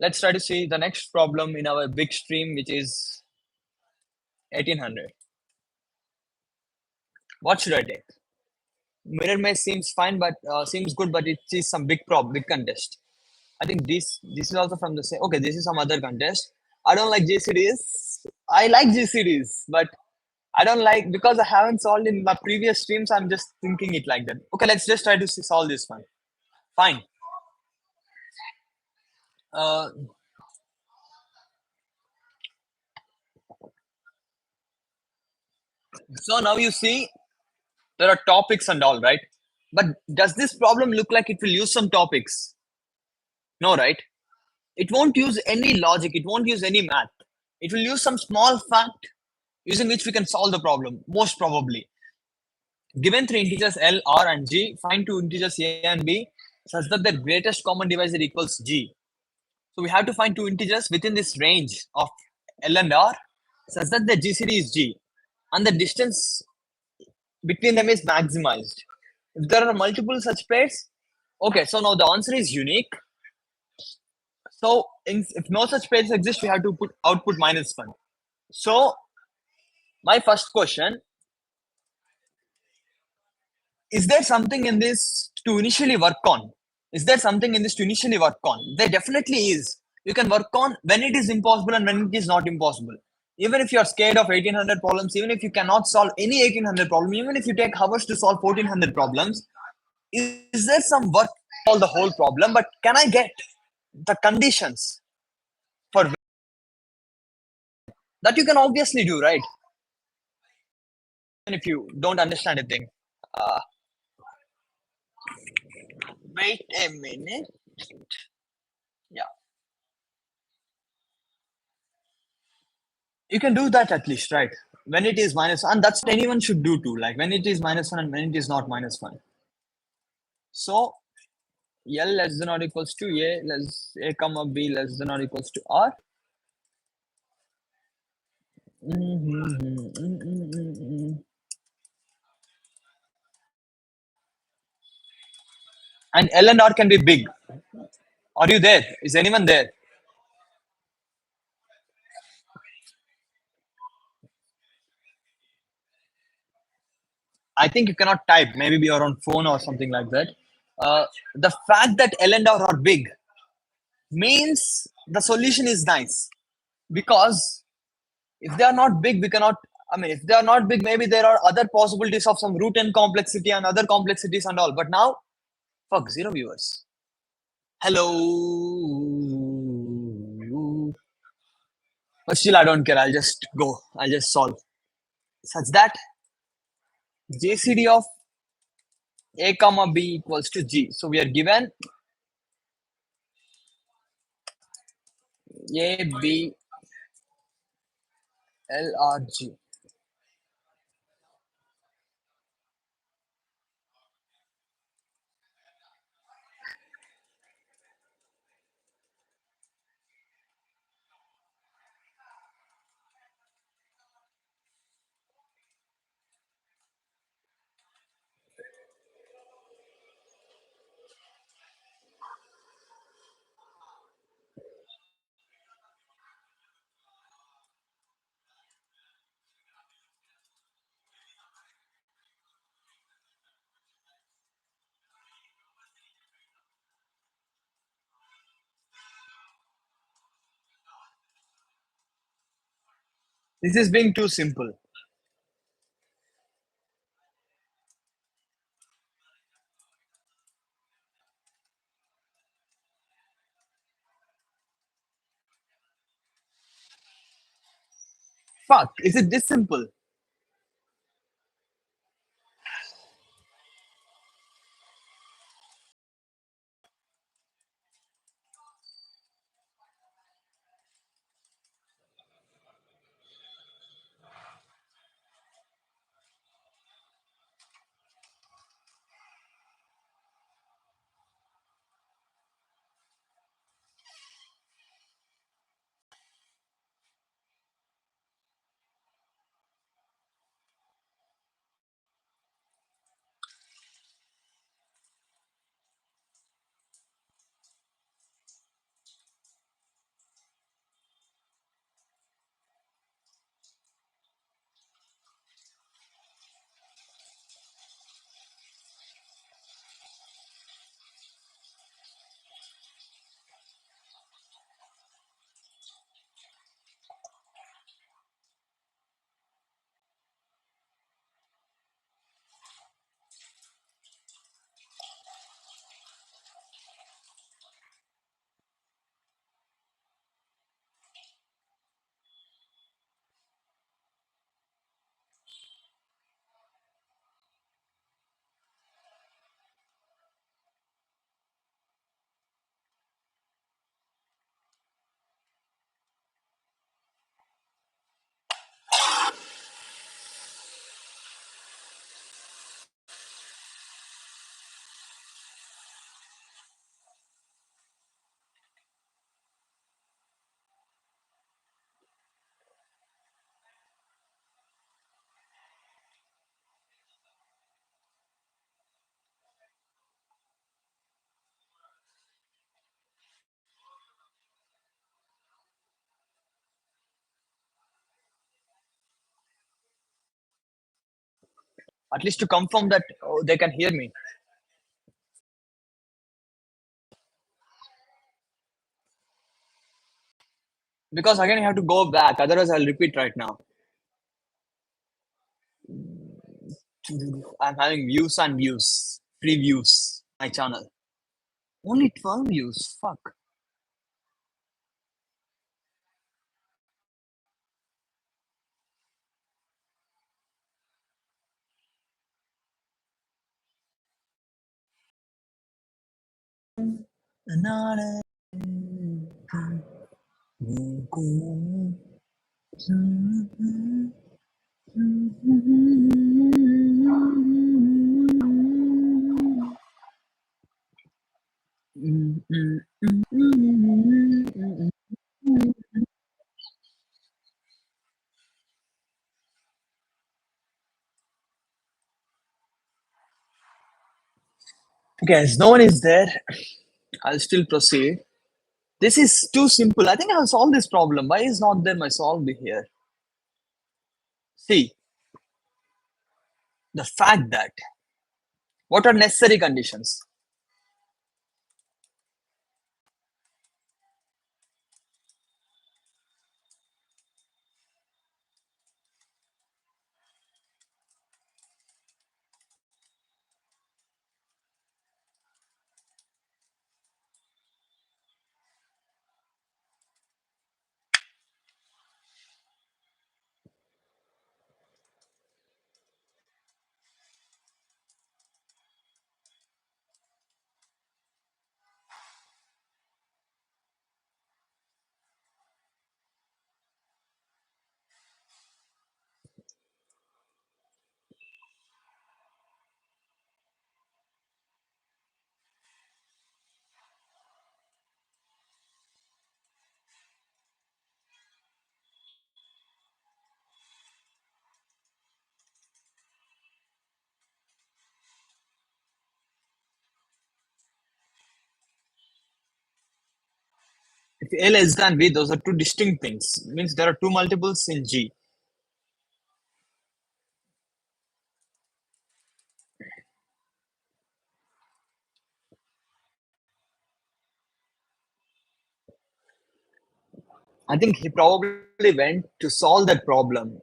Let's try to see the next problem in our big stream, which is 1800. What should I take? Mirror mesh seems fine, but seems good, but it is some big contest. I think this is also from the same. Okay, this is some other contest. I don't like GCDs. I like GCDs, but I don't like because I haven't solved in my previous streams. I'm just thinking it like that. Okay, let's just try to solve this one. Fine. Uh, so now you see there are topics and all, right? But does this problem look like it will use some topics? No, right? It won't use any logic. It won't use any math. It will use some small fact using which we can solve the problem, most probably. Given three integers L, R, and G, find two integers A and B such that their greatest common divisor equals G. So we have to find two integers within this range of L and R such that the GCD is G and the distance between them is maximized. If there are multiple such pairs, okay, so now the answer is unique. So if no such pairs exist, we have to put output -1. So my first question, is there something in this to initially work on? Is there something in this to initially work on? There definitely is. You can work on when it is impossible and when it is not impossible. Even if you're scared of 1800 problems, even if you cannot solve any 1800 problem, even if you take hours to solve 1400 problems, is there some work to solve the whole problem? But can I get the conditions for that? You can obviously do, right? Even if you don't understand a thing. Uh, Wait a minute. Yeah, you can do that at least, right? when it is minus one, and that's what anyone should do too. Like when it is minus one and when it is not minus one. So L less than or equals to A comma B less than or equals to R. And L and R can be big. Are you there? Is anyone there? I think you cannot type. Maybe you're on phone or something like that. The fact that L and R are big means the solution is nice, because if they are not big, we cannot. I mean, if they are not big, maybe there are other possibilities of some root n complexity and other complexities and all. But now, fuck, zero viewers. Hello. But still, I don't care. I'll just go. I'll just solve. Such that JCD of A comma B equals to G. So we are given A, B, L, R, G. This is being too simple. Fuck, is it this simple? At least to confirm that they can hear me. Because again, I have to go back. Otherwise, I'll repeat right now. I'm having views and views. Free views. My channel. Only 12 views. Fuck. Okay, as no one is there, I'll still proceed. This is too simple. I think I'll solve this problem. Why is not there my solve here? See, the fact that what are necessary conditions? If A less than B, those are two distinct things. Means there are two multiples in G. I think he probably went to solve that problem.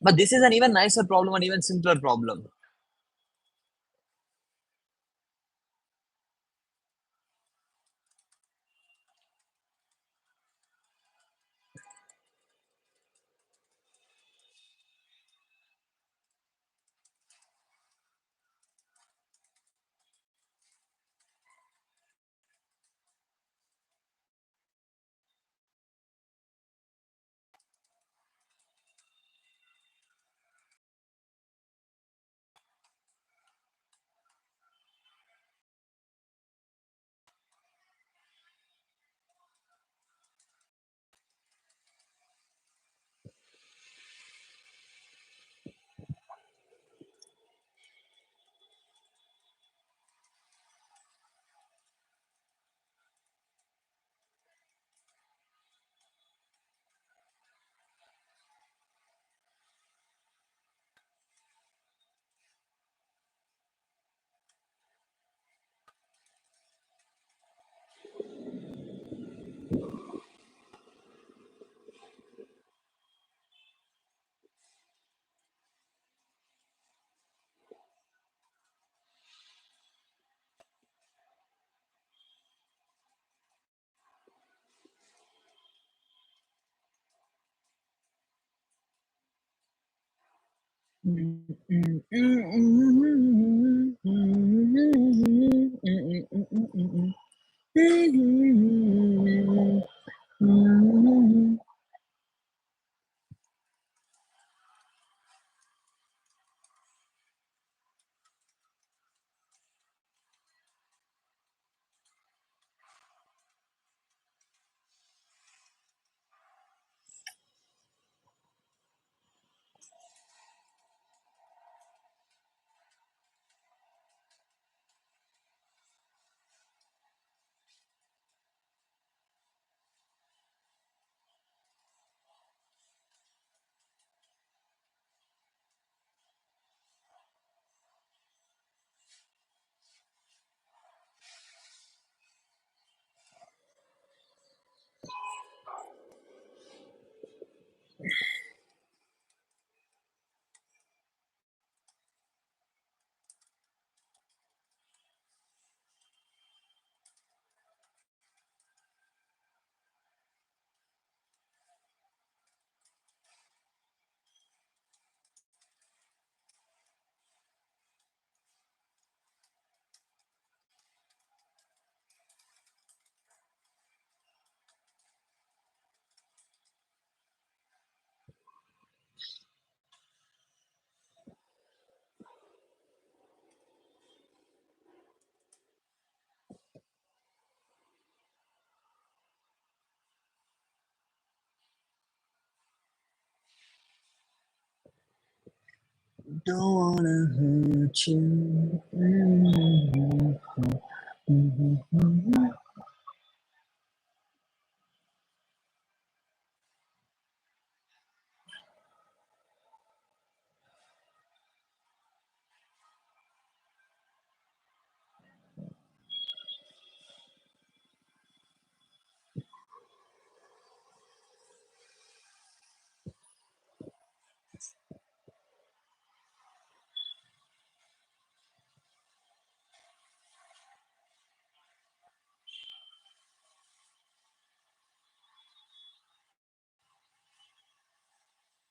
But this is an even nicer problem, an even simpler problem. Don't wanna hurt you. Mhm, mhm, mhm.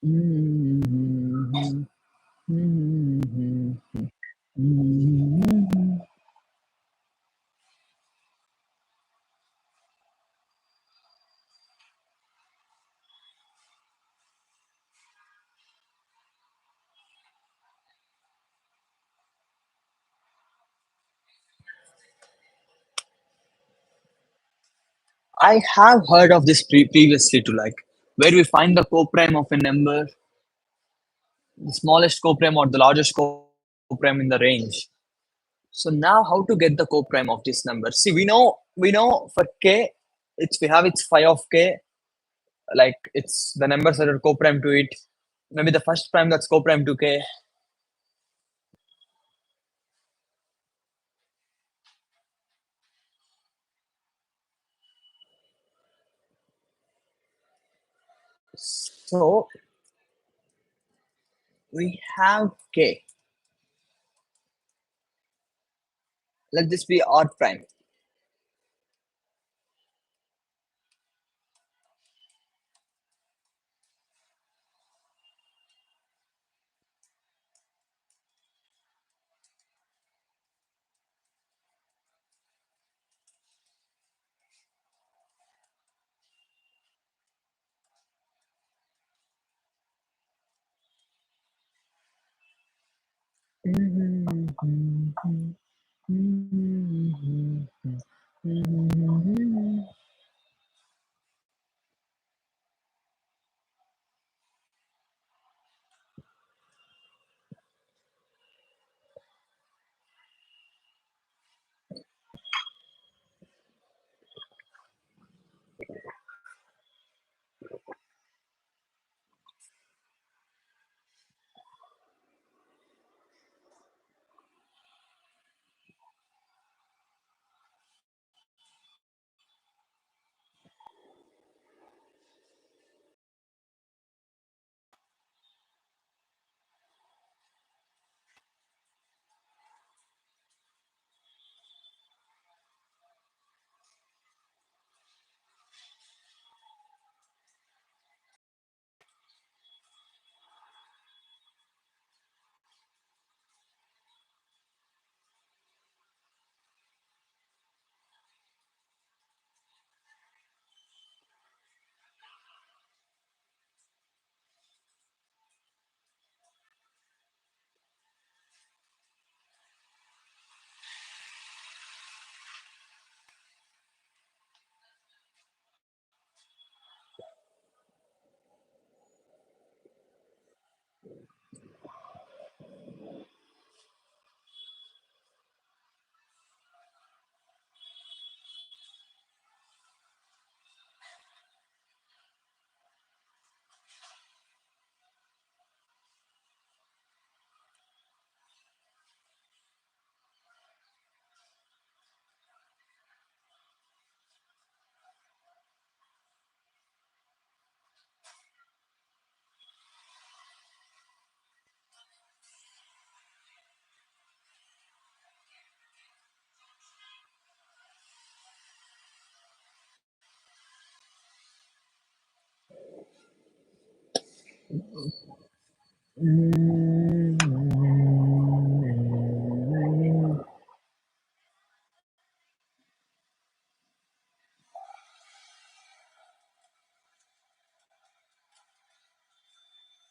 Mhm, mhm, mhm. I have heard of this previously too, like where we find the coprime of a number, the smallest coprime or the largest coprime in the range. So now, how to get the coprime of this number? See, we know for k, it's phi of k, like it's the numbers that are coprime to it. Maybe the first prime that's coprime to k. So we have k. Let this be r prime.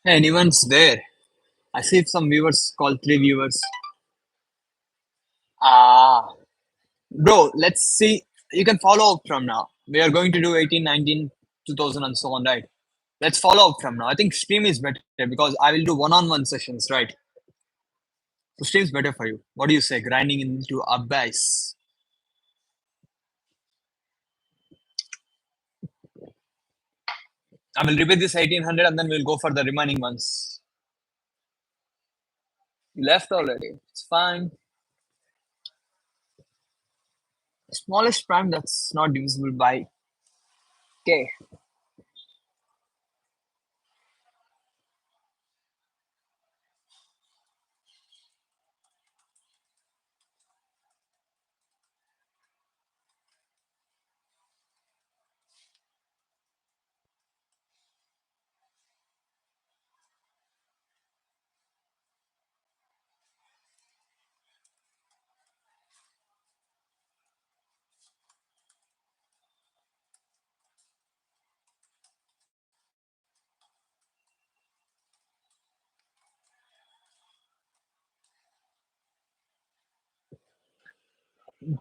Hey, anyone's there? I see some viewers call three viewers. Ah, bro, let's see. You can follow up from now. We are going to do 18, 19, 2000, and so on, right? Let's follow up from now. I think stream is better because I will do one-on-one sessions, right? Which seems better for you? What do you say? Grinding into abyss. I will repeat this 1800 and then we'll go for the remaining ones. You left already. It's fine. Smallest prime that's not divisible by k.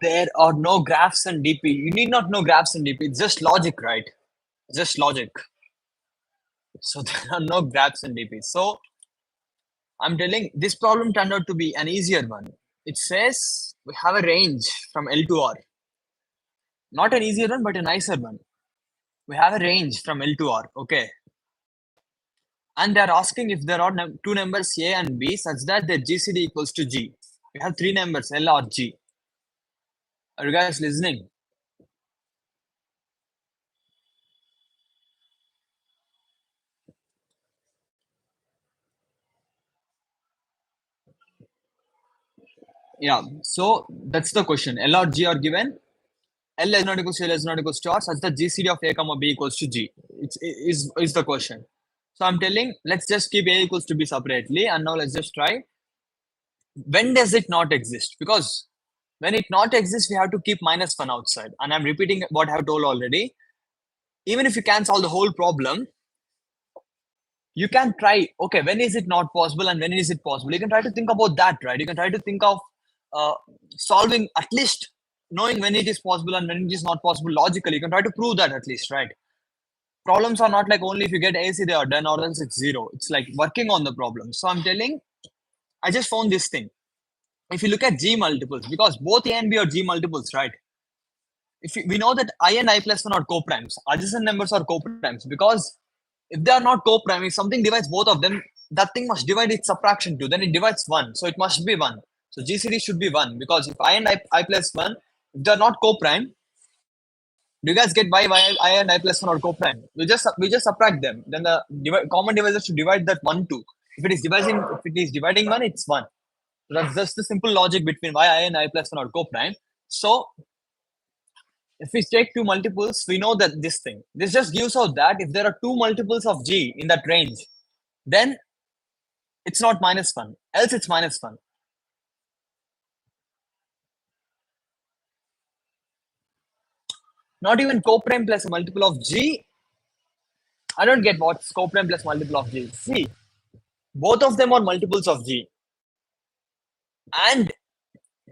There are no graphs in DP. You need not know graphs in DP. It's just logic, right? Just logic. So there are no graphs in DP. So I'm telling this problem turned out to be an easier one. It says we have a range from L to R. Not an easier one, but a nicer one. We have a range from L to R. Okay. And they're asking if there are two numbers A and B such that their GCD equals to G. We have three numbers L or G. Are you guys listening? Yeah. So that's the question. L or G are given. L is not equals to L is not equals to R such that GCD of A comma B equals to G. Is the question. So I'm telling let's just keep A equals to B separately and now let's just try when does it not exist? Because when it not exists, we have to keep minus one outside. And I'm repeating what I have told already. Even if you can solve the whole problem, you can try. Okay, when is it not possible and when is it possible? You can try to think about that, right? You can try to think of uh, solving at least knowing when it is possible and when it is not possible logically. You can try to prove that at least, right? Problems are not like only if you get AC they are done or else it's zero. It's like working on the problem. So I'm telling, I just found this thing. If you look at G multiples, because both A and B are G multiples, right? If we know that I and I plus 1 are co-primes, adjacent numbers are co-primes because if they are not co-prime, if something divides both of them, that thing must divide its subtraction too. Then it divides 1. So it must be 1. So GCD should be 1 because if I and I plus 1, if they are not co-prime, do you guys get why I and I plus 1 are co-prime? We just subtract them. Then the common divisor should divide that 1 too. If it is dividing 1, it's 1. So that's just the simple logic between why I and I plus 1 are co-prime. So if we take two multiples, we know that this thing. This just gives out that if there are two multiples of G in that range, then it's not minus 1. Else it's minus 1. Not even coprime plus a multiple of G. I don't get what's coprime plus multiple of G. See, both of them are multiples of G. And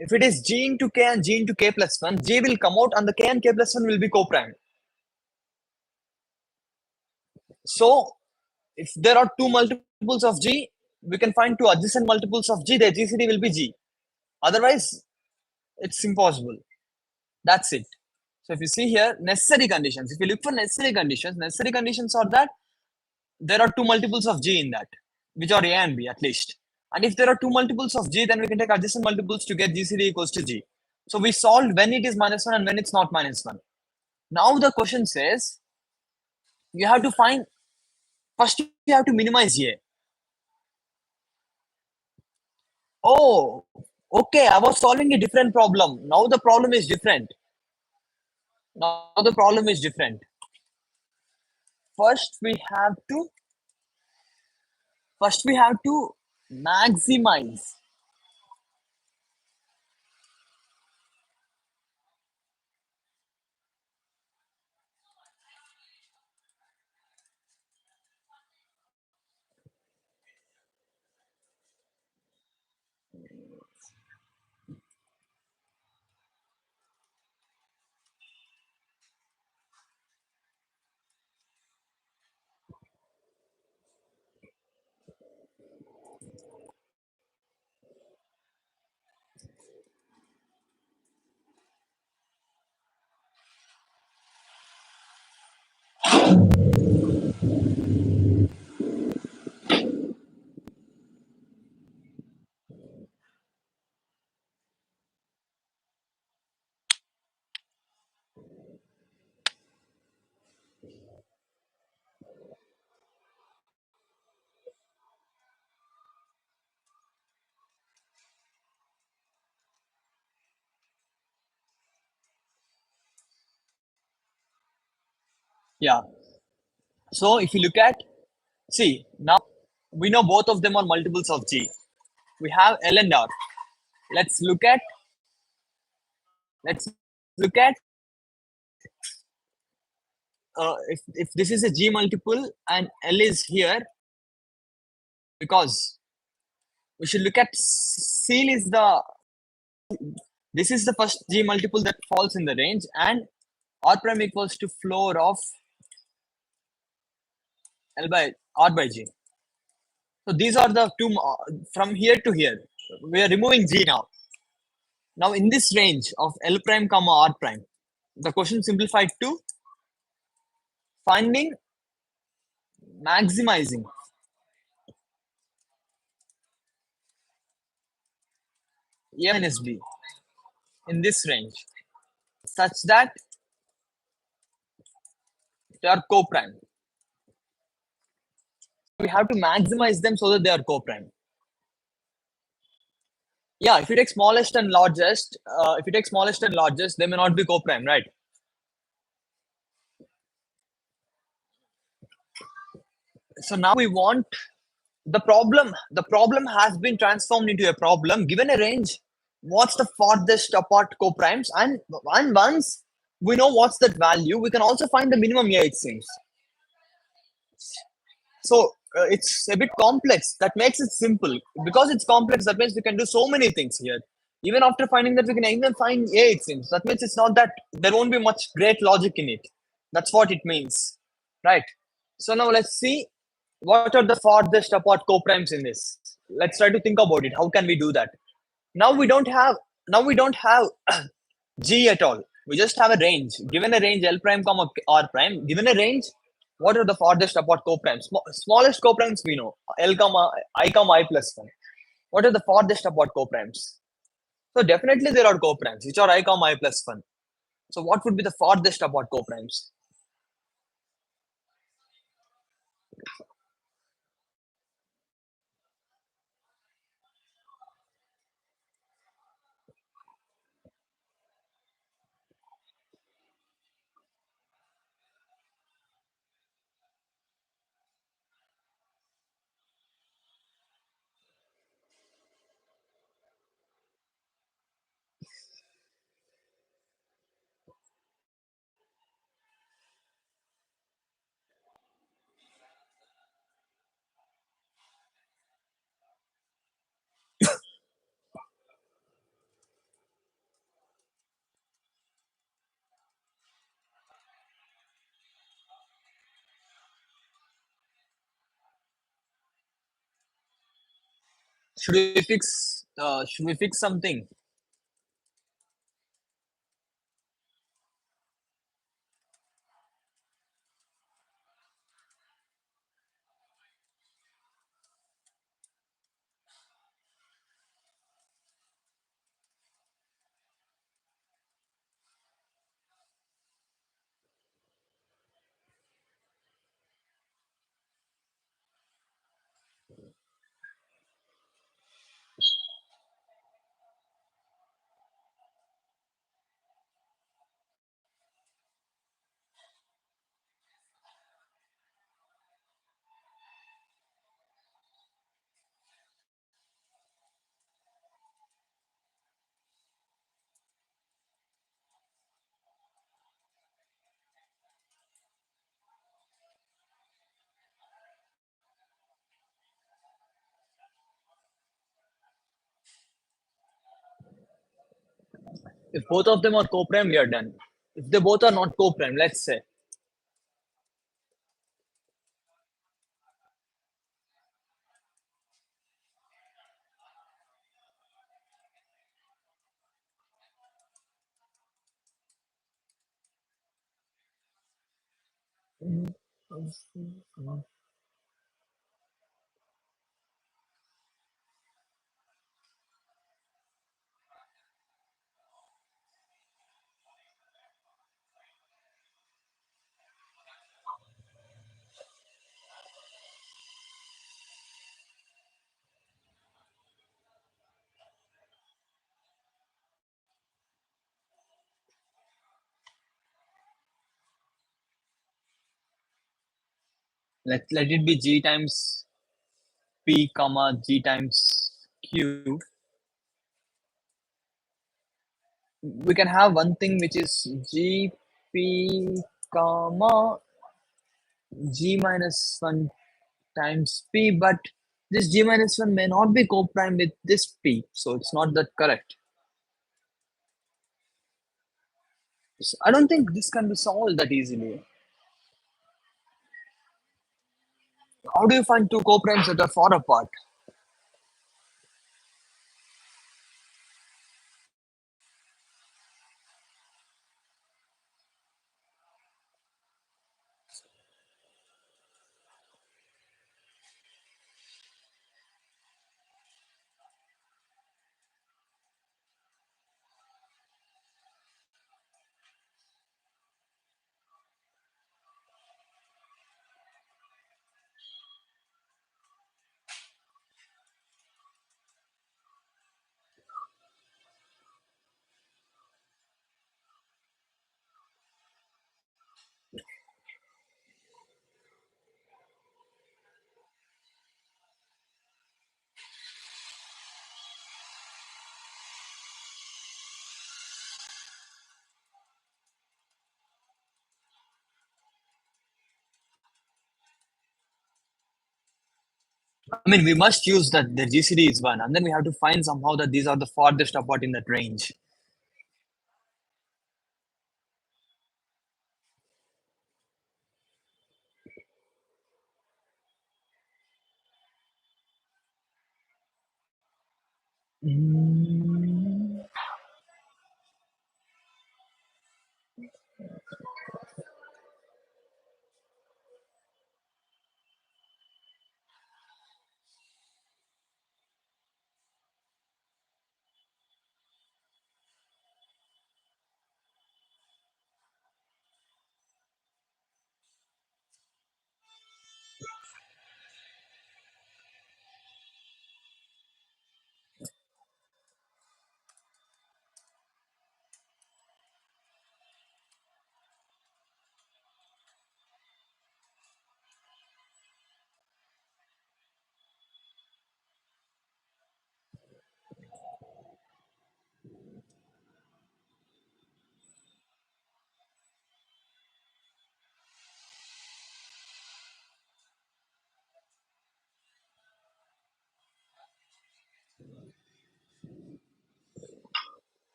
if it is G into K and G into K plus 1, G will come out and the K and K plus 1 will be coprime. So if there are two multiples of G, we can find two adjacent multiples of G, their GCD will be G. Otherwise, it's impossible. That's it. So if you see here, necessary conditions. If you look for necessary conditions are that there are two multiples of G in that, which are A and B at least. And if there are two multiples of G, then we can take adjacent multiples to get GCD equals to G. So we solved when it is minus 1 and when it's not minus 1. Now the question says you have to find, first you have to minimize A. Oh, okay, I was solving a different problem. Now the problem is different. Now the problem is different. First we have to first we have to maximize. Yeah. So if you look at, see, now we know both of them are multiples of G. We have L and R. Let's look at, let's look at, if this is a G multiple and L is here, because we should look at seal is the, this is the first G multiple that falls in the range, and R prime equals to floor of L by R by G. So these are the two, from here to here. We are removing G now. Now in this range of L prime comma R prime, the question simplified to finding, maximizing A minus B in this range such that they are co-prime. We have to maximize them so that they are co-prime. Yeah, if you take smallest and largest, they may not be co-prime, right? So now we want the problem. The problem has been transformed into a problem. Given a range, what's the farthest apart co-primes, and once we know what's that value, we can also find the minimum. Yeah, it seems so. It's a bit complex. That makes it simple. Because it's complex, that means we can do so many things here. Even after finding that, we can even find A, it seems. That means it's not that there won't be much great logic in it. That's what it means. Right. So now let's see what are the farthest apart co-primes in this. Let's try to think about it. How can we do that? Now we don't have G at all. We just have a range. Given a range L prime comma R prime, given a range, what are the farthest apart co-primes? Smallest co-primes we know. L comma I plus 1. What are the farthest apart co-primes? So definitely there are co-primes, which are I comma I plus 1. So what would be the farthest apart co-primes? Should we fix something? If both of them are co-prime, we are done. If they both are not co-prime, let's say, Let it be g times p comma g times q. We can have one thing which is g p comma g minus 1 times p, but this g minus 1 may not be co-prime with this p, so it's not that correct. So I don't think this can be solved that easily. How do you find two co-primes that are far apart? I mean, we must use that the GCD is one, and then we have to find somehow that these are the farthest apart in that range. Mm,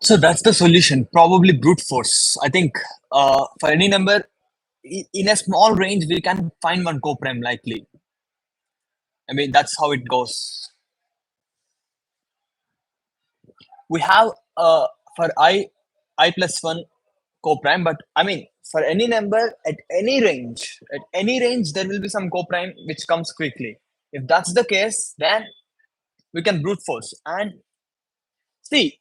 So that's the solution. Probably brute force. I think for any number in a small range, we can find one coprime likely. I mean, that's how it goes. We have for I plus one coprime, but I mean for any number at any range, there will be some coprime which comes quickly. If that's the case, then we can brute force and see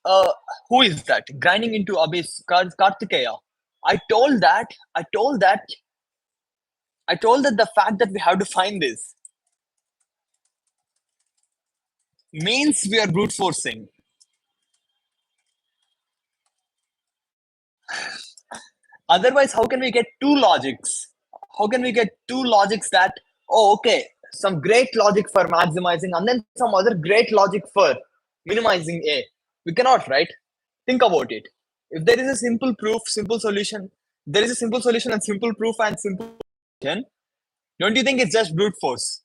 who is that grinding into abyss. Kartikeya. I told that. I told that. I told that the fact that we have to find this means we are brute forcing. Otherwise, how can we get two logics? How can we get two logics that, oh, okay, some great logic for maximizing and then some other great logic for minimizing A? We cannot, right? Think about it. If there is a simple proof, simple solution, there is a simple solution and simple proof and simple solution, don't you think it's just brute force?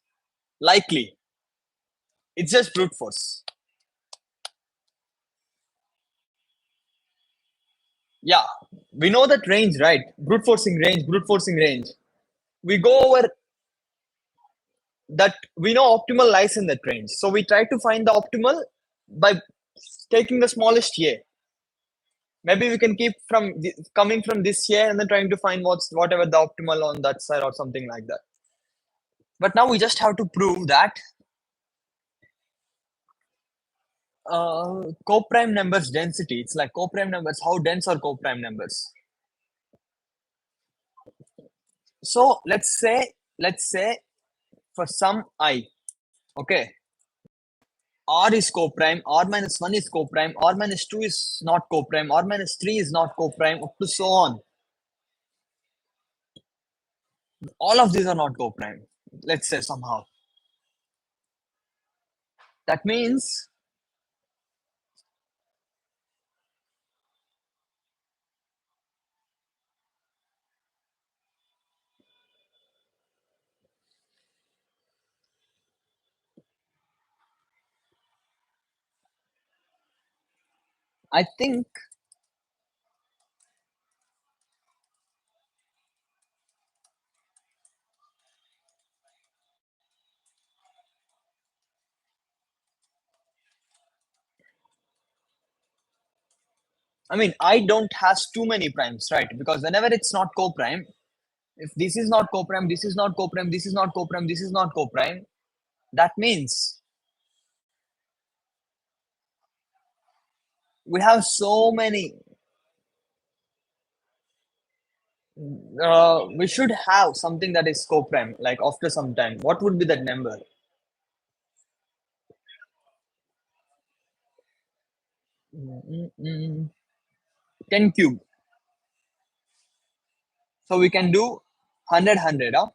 Likely. It's just brute force. Yeah, we know that range, right? Brute forcing range, brute forcing range. We go over that we know optimal lies in that range. So we try to find the optimal by taking the smallest a. Maybe we can keep from coming from this a and then trying to find what's whatever the optimal on that side or something like that. But now we just have to prove that coprime numbers density. It's like coprime numbers. How dense are coprime numbers? So let's say for some I, okay, R is coprime, R minus 1 is coprime, R minus 2 is not coprime, R minus 3 is not coprime, up to so on. All of these are not coprime, let's say somehow. That means, I think, I mean, I don't has too many primes, right? Because whenever it's not coprime, if this is not coprime, this is not coprime, this is not coprime, this is not coprime, that means we have so many. We should have something that is coprime, like after some time. What would be that number? Mm, 10 cube. So we can do 100, 100, huh?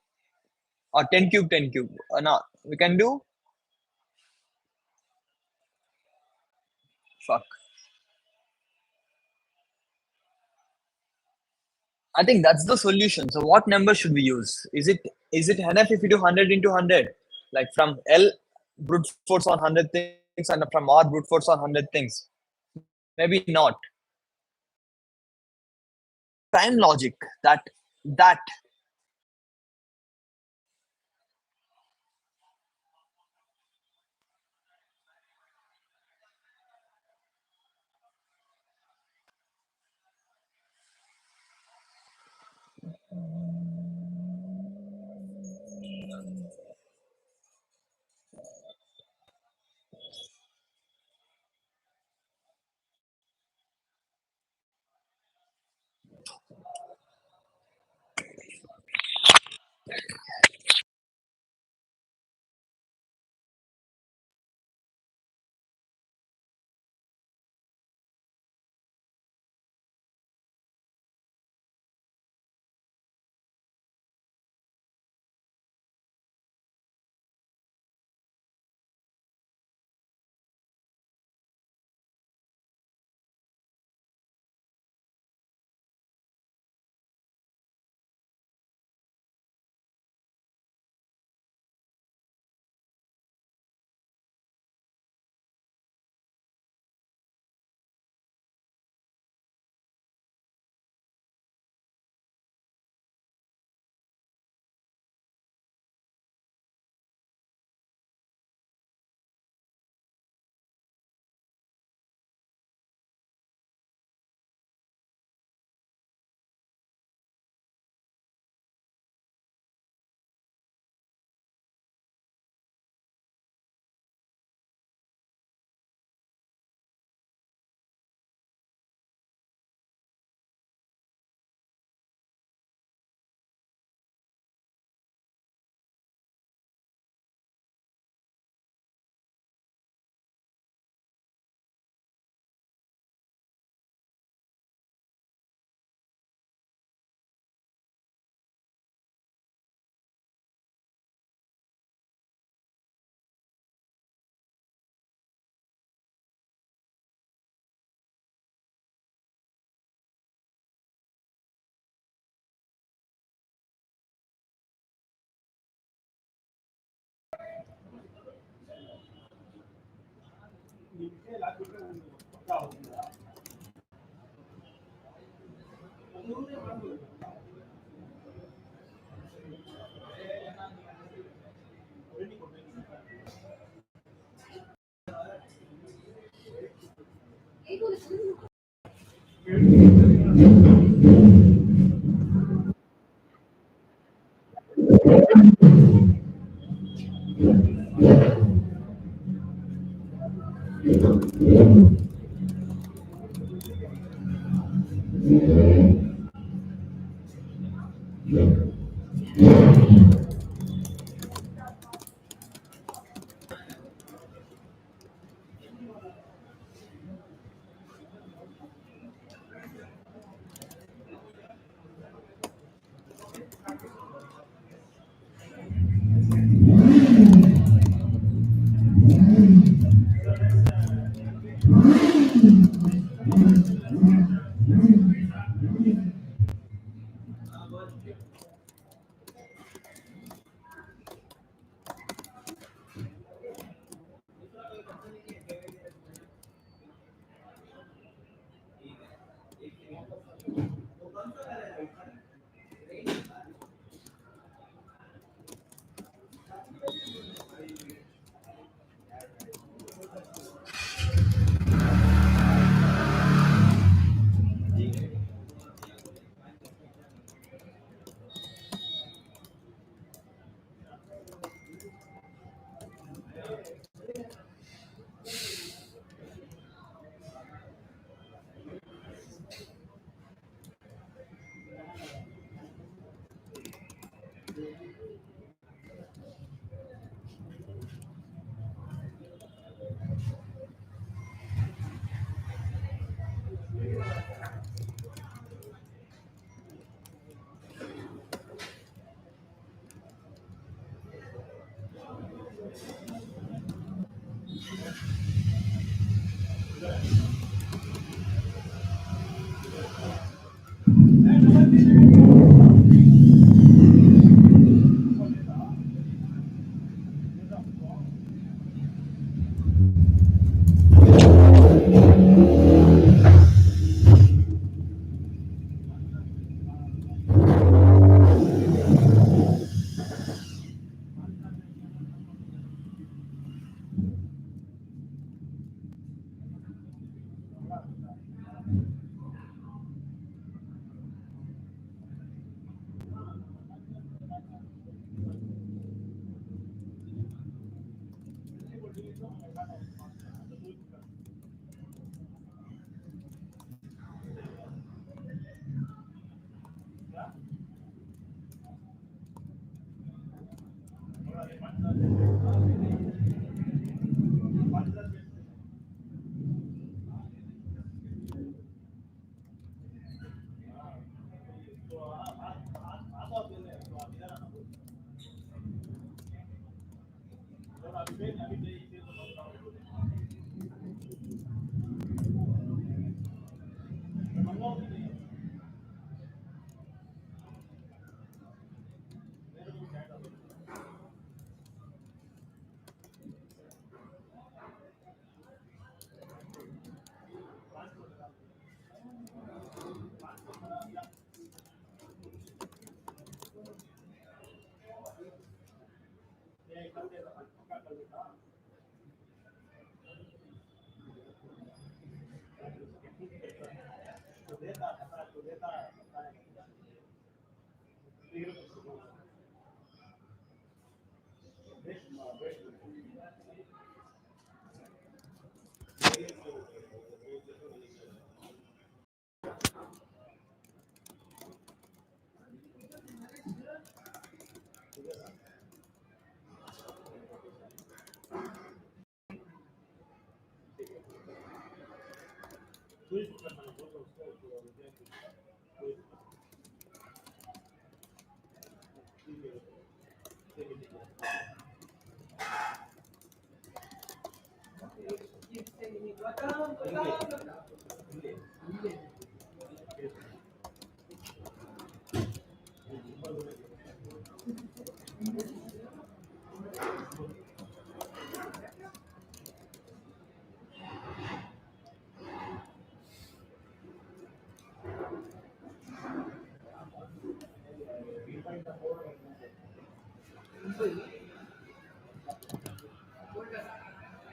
Or 10 cube, 10 cube. No, we can do, fuck. I think that's the solution. So what number should we use? Is it enough if we do 100 into 100? Like from L brute force on 100 things and from R brute force on 100 things? Maybe not. Prime logic that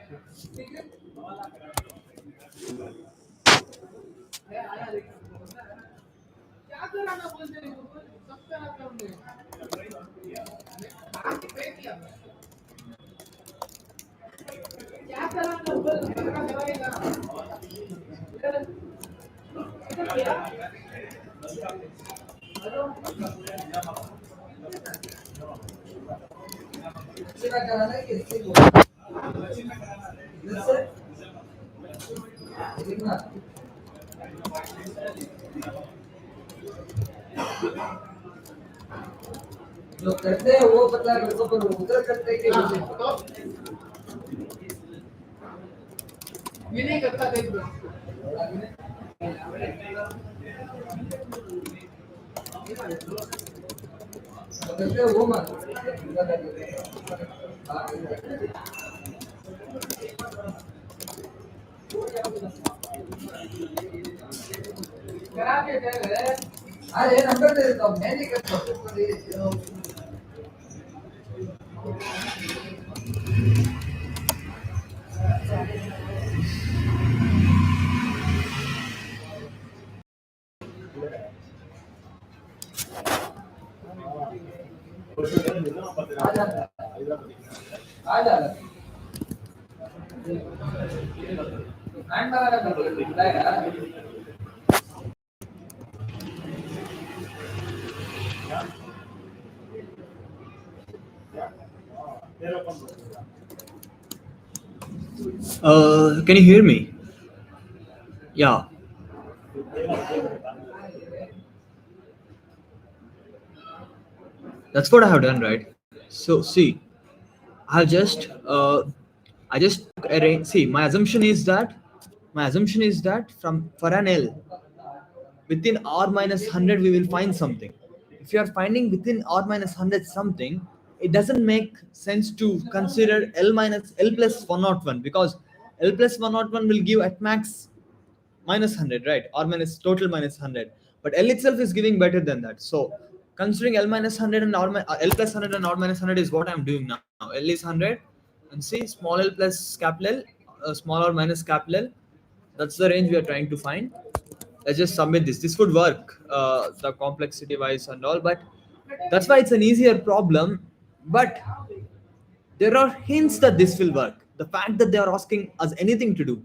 जो करते हैं वो पता है मेरे को, पर उधर करते हैं कि ये नहीं करता देख लो। करते हैं वो मत करा के दे रहे। अरे नंबर दे देता हूँ, मैं नहीं करता। आ जाता आ जाता हैंड वगैरह कर यार। Can you hear me? Yeah. That's what I have done, right? So see, I'll just I just arrange. See, my assumption is that from for an L within r minus 100 we will find something. If you are finding within r minus 100 something, it doesn't make sense to consider L minus L plus 101, because L plus 101 will give at max minus 100, right? Or minus total minus 100, but L itself is giving better than that. So considering L minus 100 and L plus 100 and R minus 100 is what I'm doing now. L is 100, and see, small l plus capital L, small or minus capital L, that's the range we are trying to find. Let's just submit this. This would work, the complexity wise and all, but that's why it's an easier problem. But there are hints that this will work. The fact that they are asking us anything to do.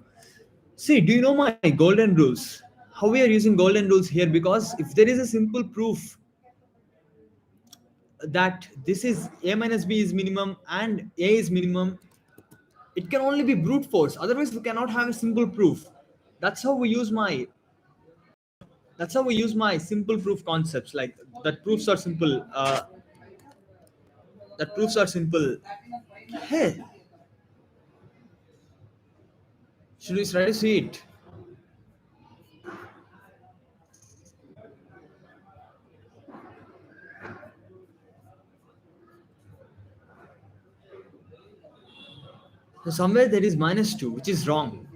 See, do you know my golden rules? How we are using golden rules here? Because if there is a simple proof that this is a minus b is minimum and a is minimum, it can only be brute force. Otherwise, we cannot have a simple proof. That's how we use my that's how we use my simple proof concepts. Like that proofs are simple. That proofs are simple. Hey, should we try to see it? So somewhere there is minus 2, which is wrong.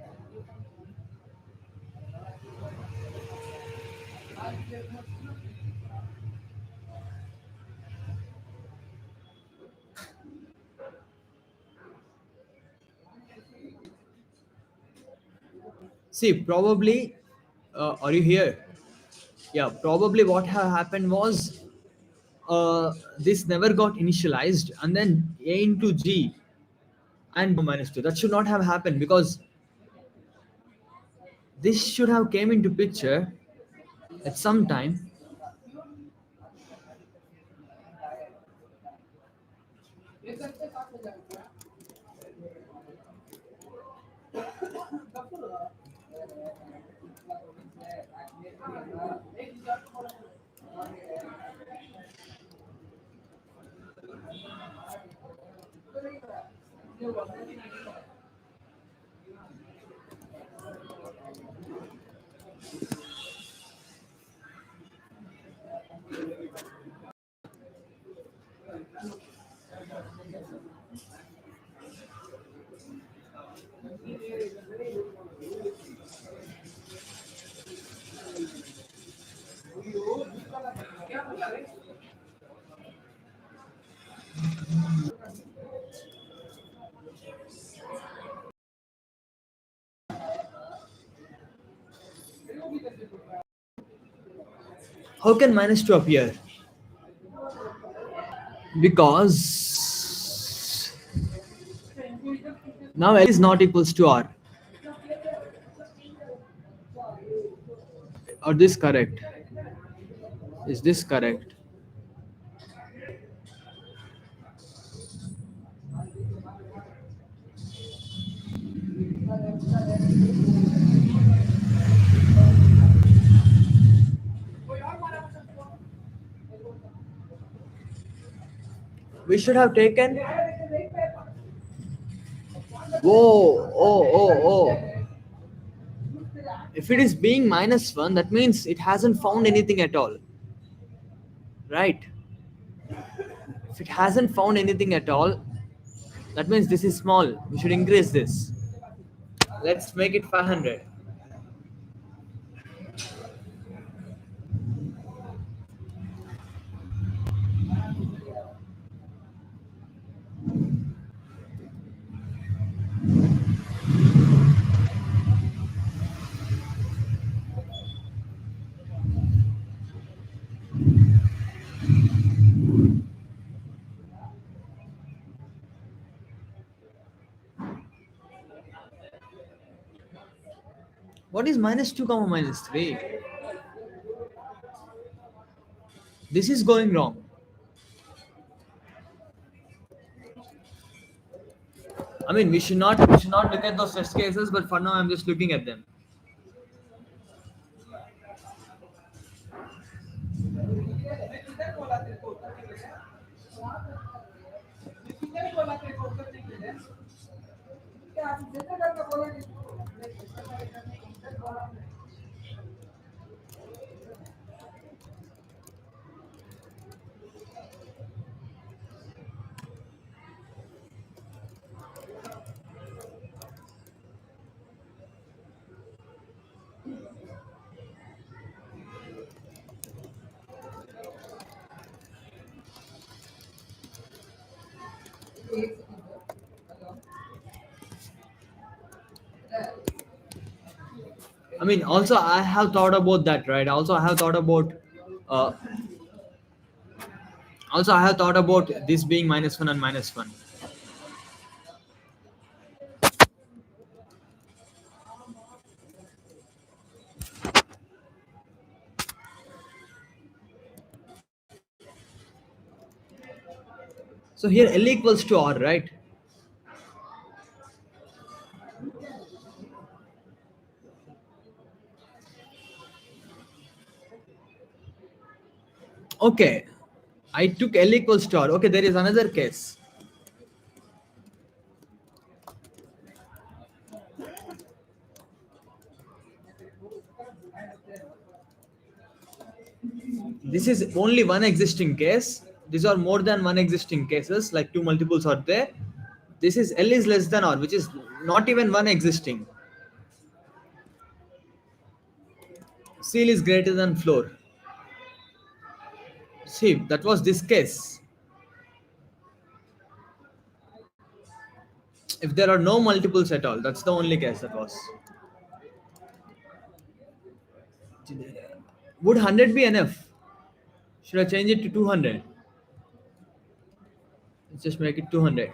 See, probably, are you here? Yeah, probably what have happened was this never got initialized, and then a into g and minus 2. That should not have happened, because this should have came into picture at some time. How can minus 2 appear? Because now L is not equals to R. Or this correct? Is this correct? We should have taken. Whoa, oh. If it is being minus 1, that means it hasn't found anything at all. Right? If it hasn't found anything at all, that means this is small. We should increase this. Let's make it 500. What is minus 2 comma minus 3? This is going wrong. I mean, we should not look at those test cases, but for now I'm just looking at them. I mean, also I have thought about that, right? Uh, also I have thought about this being minus 1 and minus 1. So here L equals to R, right? Okay. I took L equals to R. Okay, there is another case. This is only one existing case. These are more than one existing cases, like two multiples are there. This is L is less than R, which is not even one existing. Seal is greater than floor. See, that was this case. If there are no multiples at all, that's the only case that was. Would 100 be enough? Should I change it to 200? Let's just make it 200.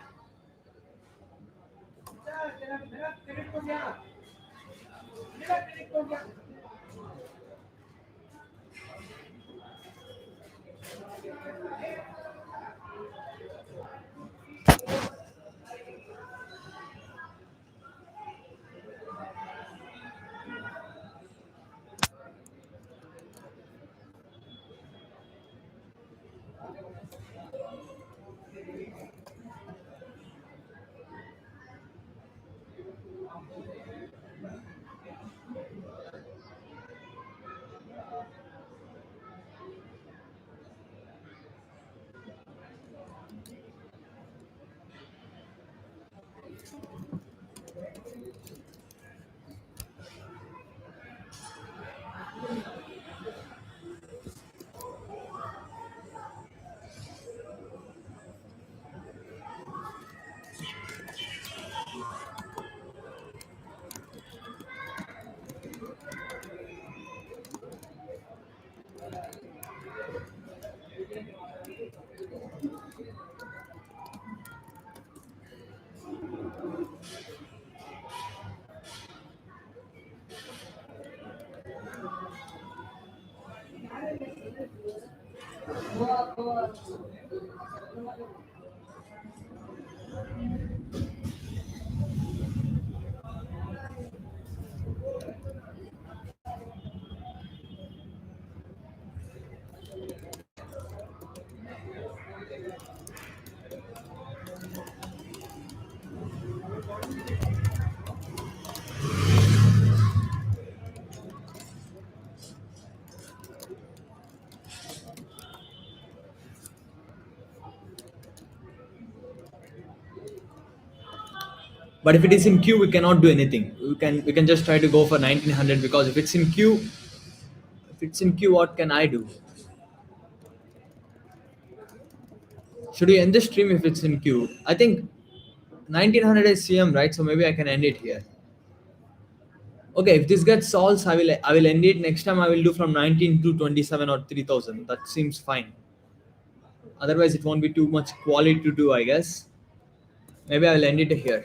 But if it is in queue, we cannot do anything. We can just try to go for 1900, because if it's in queue, what can I do? Should we end the stream if it's in queue? I think 1900 is CM, right? So maybe I can end it here. Okay, if this gets solved, I will end it. Next time I will do from 19 to 27 or 3000. That seems fine. Otherwise, it won't be too much quality to do, I guess. Maybe I will end it here.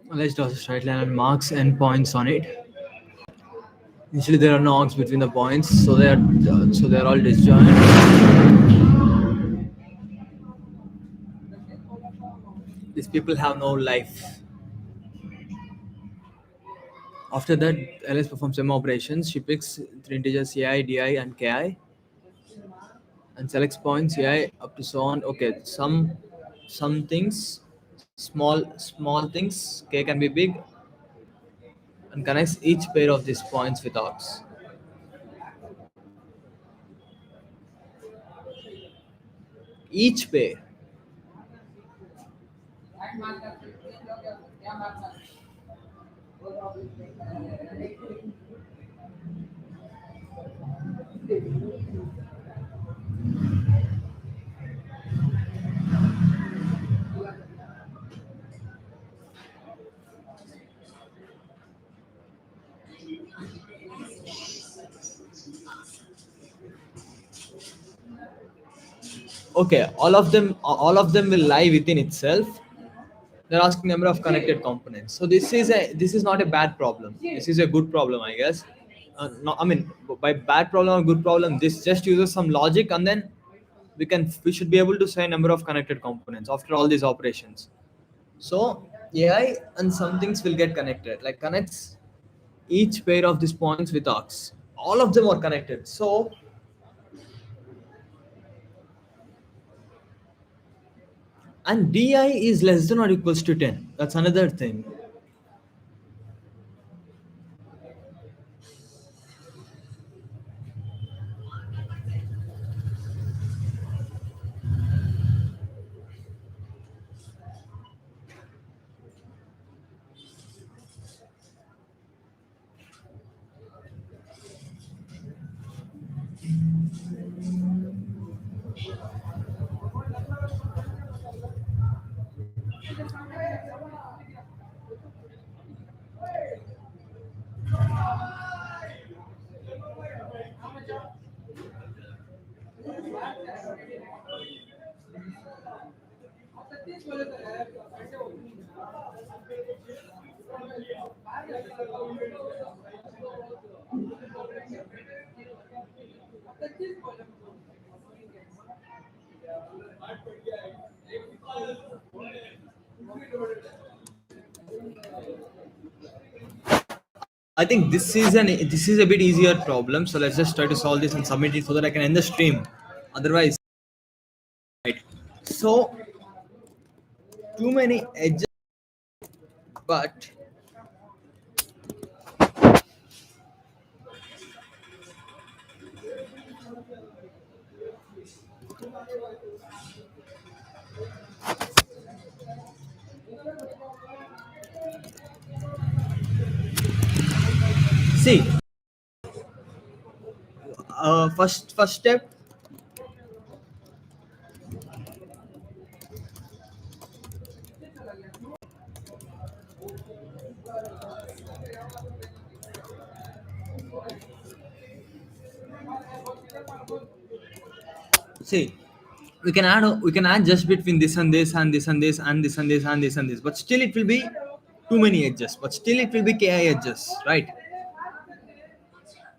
Let's draw a straight line and marks endpoints on it. Usually there are no arcs between the points, so they are all disjoint. These people have no life. After that, Alice performs some operations. She picks three integers ai, di, and ki, and selects points ai up to so on. Okay, some things, small things, k can be big, and connects each pair of these points with arcs. Each pair. Okay, all of them will lie within itself. They're asking number of connected components. So this is not a bad problem. This is a good problem, I guess. No, I mean, by bad problem or good problem, this just uses some logic, and then we should be able to say number of connected components after all these operations. So AI and some things will get connected, like connects each pair of these points with arcs. All of them are connected. So and di is less than or equals to 10. That's another thing. I think this is a bit easier problem. So let's just try to solve this and submit it so that I can end the stream. Otherwise, right. So too many edges, but see, first step. See, we can add just between this and this and this and this and this and this and this and this, but still it will be too many edges. But still it will be ki edges, right?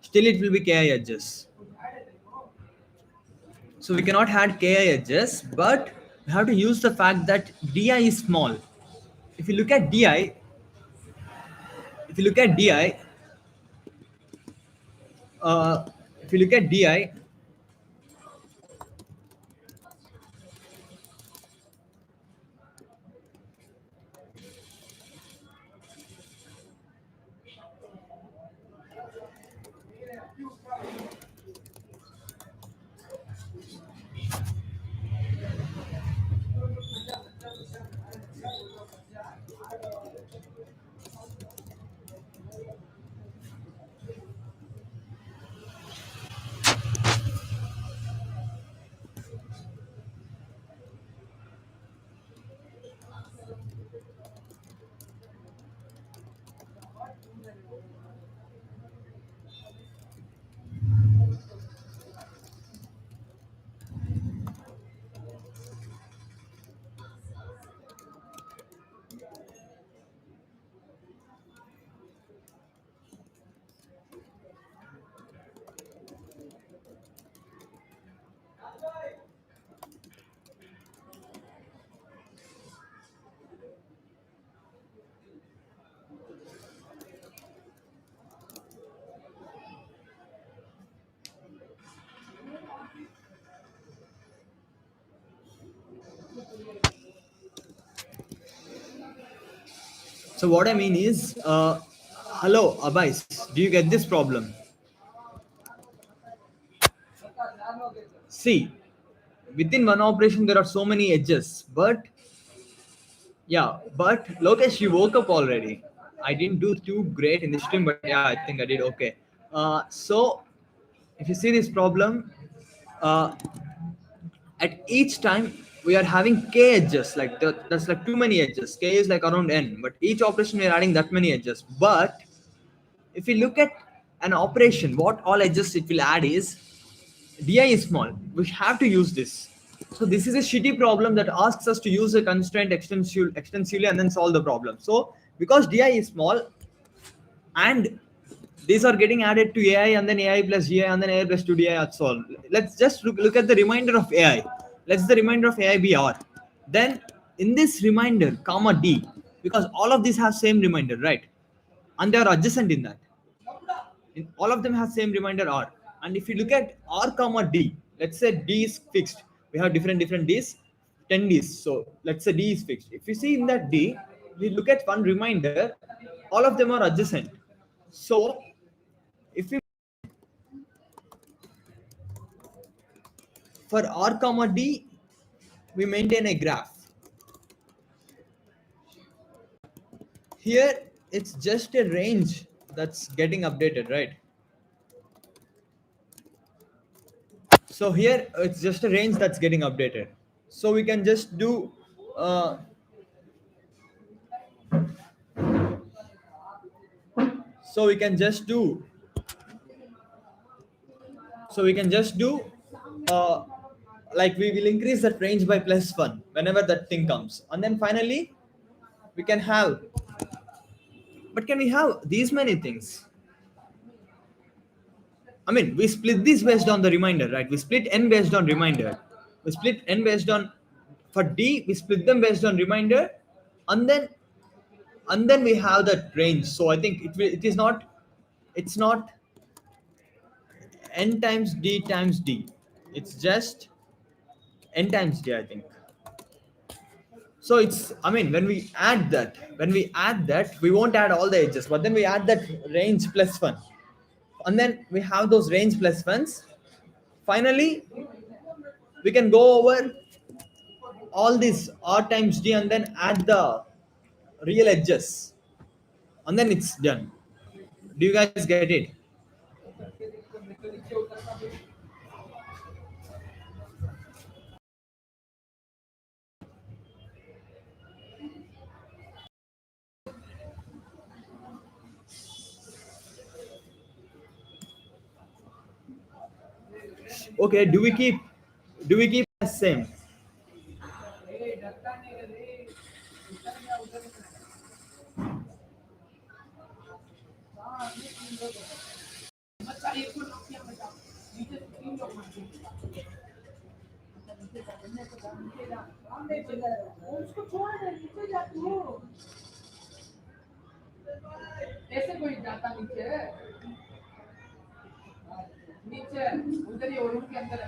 Still it will be ki edges. So we cannot add ki edges, but we have to use the fact that di is small. If you look at di, if you look at di, uh, if you look at di, So what I mean is, hello, Abais, do you get this problem? See, within one operation there are so many edges, but yeah, but Lokesh, you woke up already. I didn't do too great in the stream, but yeah, I think I did okay. So if you see this problem, uh, at each time we are having k edges, like that's like too many edges. K is like around n, but each operation we are adding that many edges. But if we look at an operation, what all edges it will add is di is small. We have to use this. So this is a shitty problem that asks us to use a constraint extensively and then solve the problem. So because di is small and these are getting added to AI and then AI plus GI and then AI plus 2DI, that's all. Let's just look at the remainder of AI. Let's the remainder of AI be R. Then in this remainder, comma D, because all of these have same remainder, right? And they are adjacent in that. All of them have same remainder R. And if you look at R comma D, let's say D is fixed. We have different D's, 10 D's. So let's say D is fixed. If you see in that D, we look at one remainder, all of them are adjacent. So if we for R comma D, we maintain a graph. Here it's just a range that's getting updated, right? So here it's just a range that's getting updated. So we can just do so we can just do so we can just do uh, like we will increase that range by +1 whenever that thing comes, and then finally we can have, but can we have these many things? I mean, we split this based on the remainder, right? We split n based on remainder. We split n based on, for D, we split them based on remainder, and then we have that range. So I think it is not, it's not n times D times D. It's just n times D, I think. So it's, I mean, when we add that, we won't add all the edges, but then we add that range +1, and then we have those range +1s. Finally, we can go over all this R times D and then add the real edges, and then it's done. Do you guys get it? Okay, do we keep the same? उसको छोड़ दे नीचे जा तू ऐसे कोई जाता नीचे नीचे उधर ही रूम के अंदर है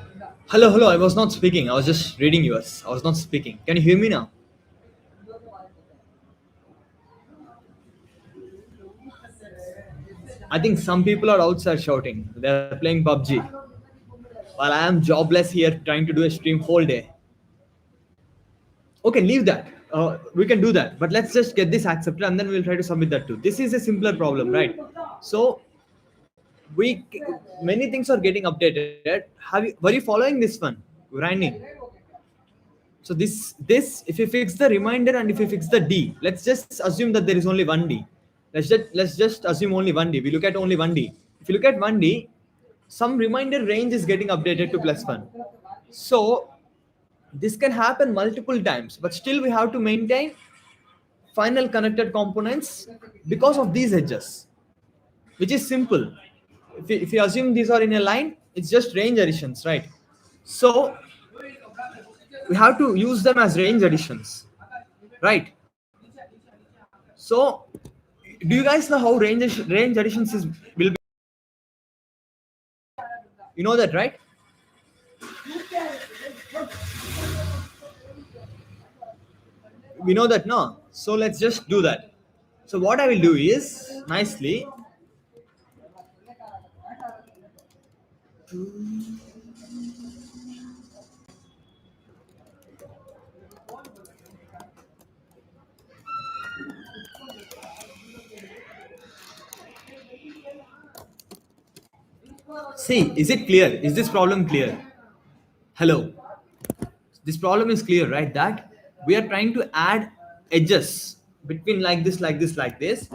Hello, I was not speaking. I was just reading yours. I was not speaking. Can you hear me now? I think some people are outside shouting. They're playing PUBG. While I am jobless here trying to do a stream whole day. Okay, leave that. We can do that. But let's just get this accepted and then we'll try to submit that too. This is a simpler problem, right? So we many things are getting updated. Were you following this one, grinding? So this if you fix the remainder and if you fix the D, let's just assume that there is only one D. Let's just assume only one D. We look at only one D. If you look at one D, some remainder range is getting updated to +1. So this can happen multiple times, but still we have to maintain final connected components because of these edges, which is simple. If you assume these are in a line, it's just range additions, right? So we have to use them as range additions, right? So do you guys know how range additions will be? You know that, right? We know that, no? So let's just do that. So what I will do is nicely. See, is it clear? Is this problem clear? Hello. This problem is clear, right? That we are trying to add edges between like this, like this, like this.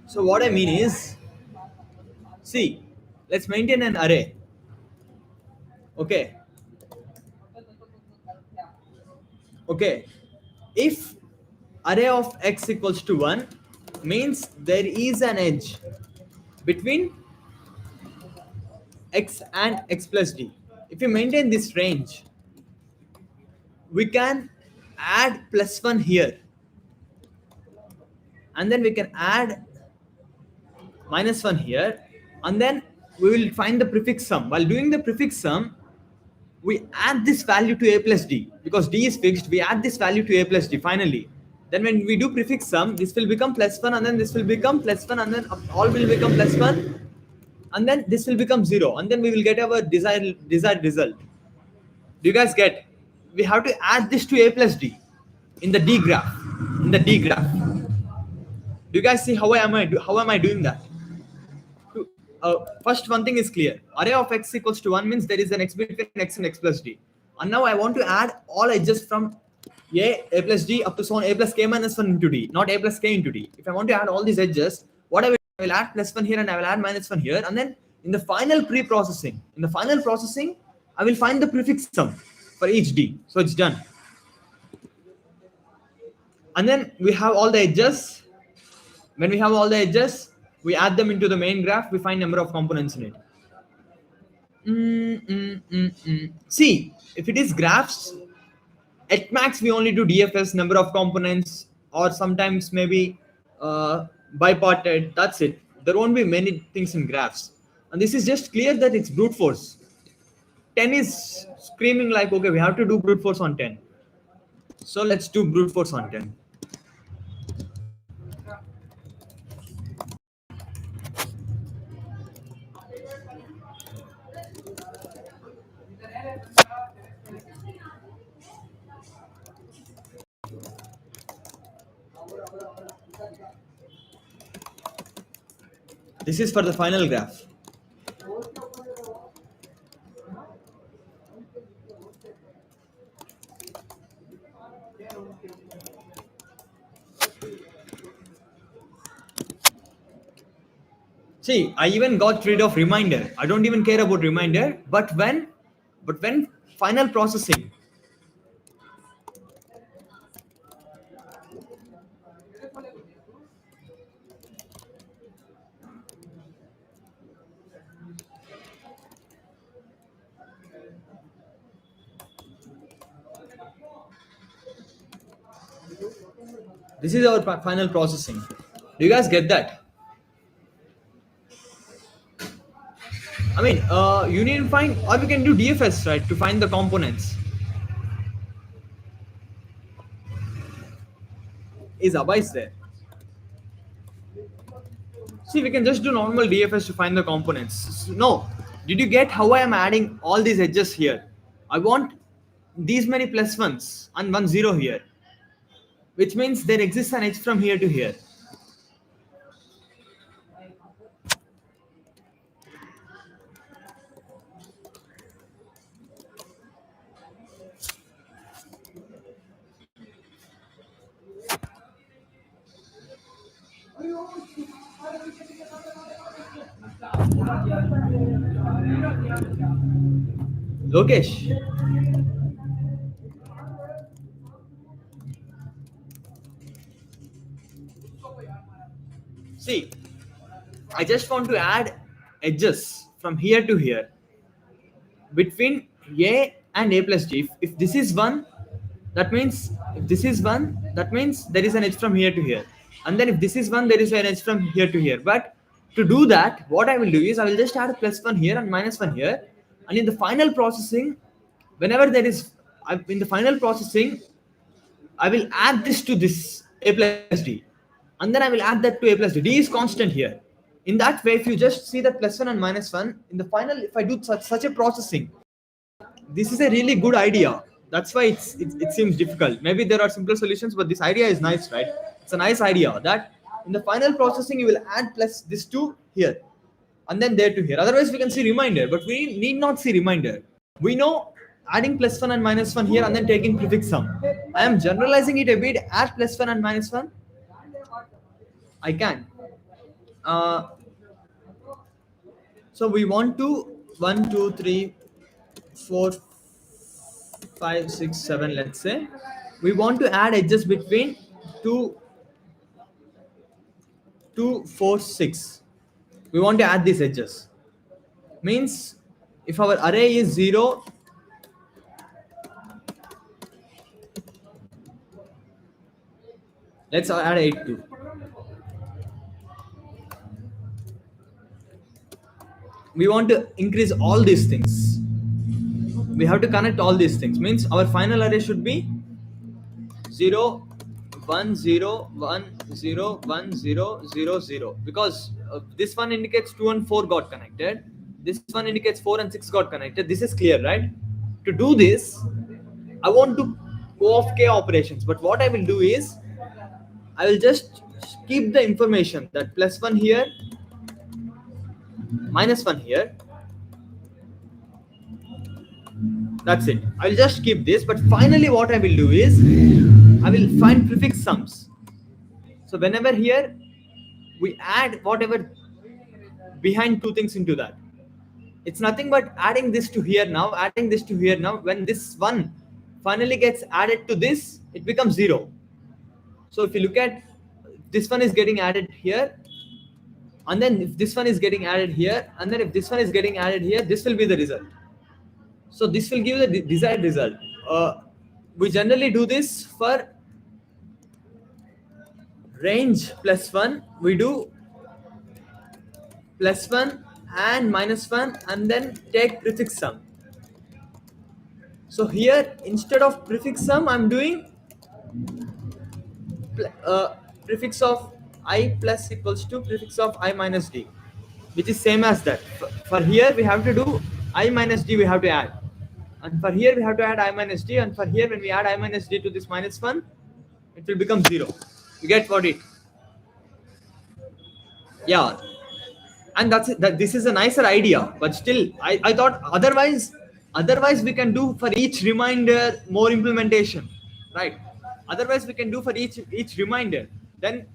So what I mean is, see, let's maintain an array. Okay. Okay. If array of x equals to 1 means there is an edge between x and x plus d. If you maintain this range, we can add plus 1 here, and then we can add minus 1 here, and then we will find the prefix sum. While doing the prefix sum, we add this value to a plus d, because d is fixed. We add this value to a plus d finally. Then when we do prefix sum, this will become plus 1, and then this will become plus 1, and then all will become plus 1, and then this will become 0, and then we will get our desired result. Do you guys get? We have to add this to a plus d in the d graph. In the d graph. Do you guys see how am I doing that? First, one thing is clear. Array of x equals to 1 means there is an x between x and x plus d. And now I want to add all edges from a plus d up to so on a plus k minus 1 into d, not a plus k into d. If I want to add all these edges, what I will add plus 1 here and I will add minus 1 here. And then in the final pre-processing, I will find the prefix sum for each d. So it's done. And then we have all the edges. When we have all the edges, we add them into the main graph. We find number of components in it. See, if it is graphs, at max we only do DFS, number of components, or sometimes maybe bipartite. That's it. There won't be many things in graphs. And this is just clear that it's brute force. 10 is screaming like, okay, we have to do brute force on 10. So let's do brute force on 10. This is for the final graph. See, I even got rid of reminder. I don't even care about reminder. But when final processing, this is our final processing. Do you guys get that? I mean, you need to find, or we can do DFS, right, to find the components. Is Abais there? See, we can just do normal DFS to find the components. No, did you get how I am adding all these edges here? I want these many plus ones and 1 0 here, which means there exists an edge from here to here. Lokesh, see, I just want to add edges from here to here between a and a plus g. If this is 1, that means if this is 1, that means there is an edge from here to here. And then if this is 1, there is an edge from here to here. But to do that, what I will do is I will just add a plus 1 here and minus 1 here. And in the final processing, whenever there is, in the final processing, I will add this to this a plus d, and then I will add that to a plus d. D is constant here. In that way, if you just see that plus 1 and minus 1, in the final, if I do such a processing, this is a really good idea. That's why it seems difficult. Maybe there are simpler solutions, but this idea is nice, right? It's a nice idea that in the final processing, you will add plus this to here, and then there to here. Otherwise, we can see reminder, but we need not see reminder. We know adding plus 1 and minus 1 here and then taking prefix sum. I am generalizing it a bit. Add plus 1 and minus 1. I can. Uh, so we want to 1, 2, 3, 4, 5, 6, 7. Let's say we want to add edges between 2, 2, 4, 6. We want to add these edges. Means if our array is 0, let's add 8 too. We want to increase all these things. We have to connect all these things. Means our final array should be 0, 1, 0, 1, 0, 1, 0, 0, 0. Because this one indicates 2 and 4 got connected. This one indicates 4 and 6 got connected. This is clear, right? To do this, I want to go off k operations. But what I will do is, I will just keep the information that plus 1 here, minus 1 here. That's it. I will just keep this. But finally, what I will do is, I will find prefix sums. So whenever here, we add whatever behind two things into that. It's nothing but adding this to here now, adding this to here now. When this one finally gets added to this, it becomes 0. So if you look at, this one is getting added here, and then if this one is getting added here, and then if this one is getting added here, this will be the result. So this will give the desired result. We generally do this for range plus 1. We do plus 1 and minus 1 and then take prefix sum. So here, instead of prefix sum, I'm doing prefix of I plus equals to prefix of I minus d, which is same as that. For here, we have to do I minus d, we have to add. And for here, we have to add I minus d. And for here, when we add I minus d to this minus 1, it will become 0. You get what it? Yeah. And that's it. This is a nicer idea. But still, I thought otherwise we can do for each reminder more implementation, right? Otherwise, we can do for each reminder. Then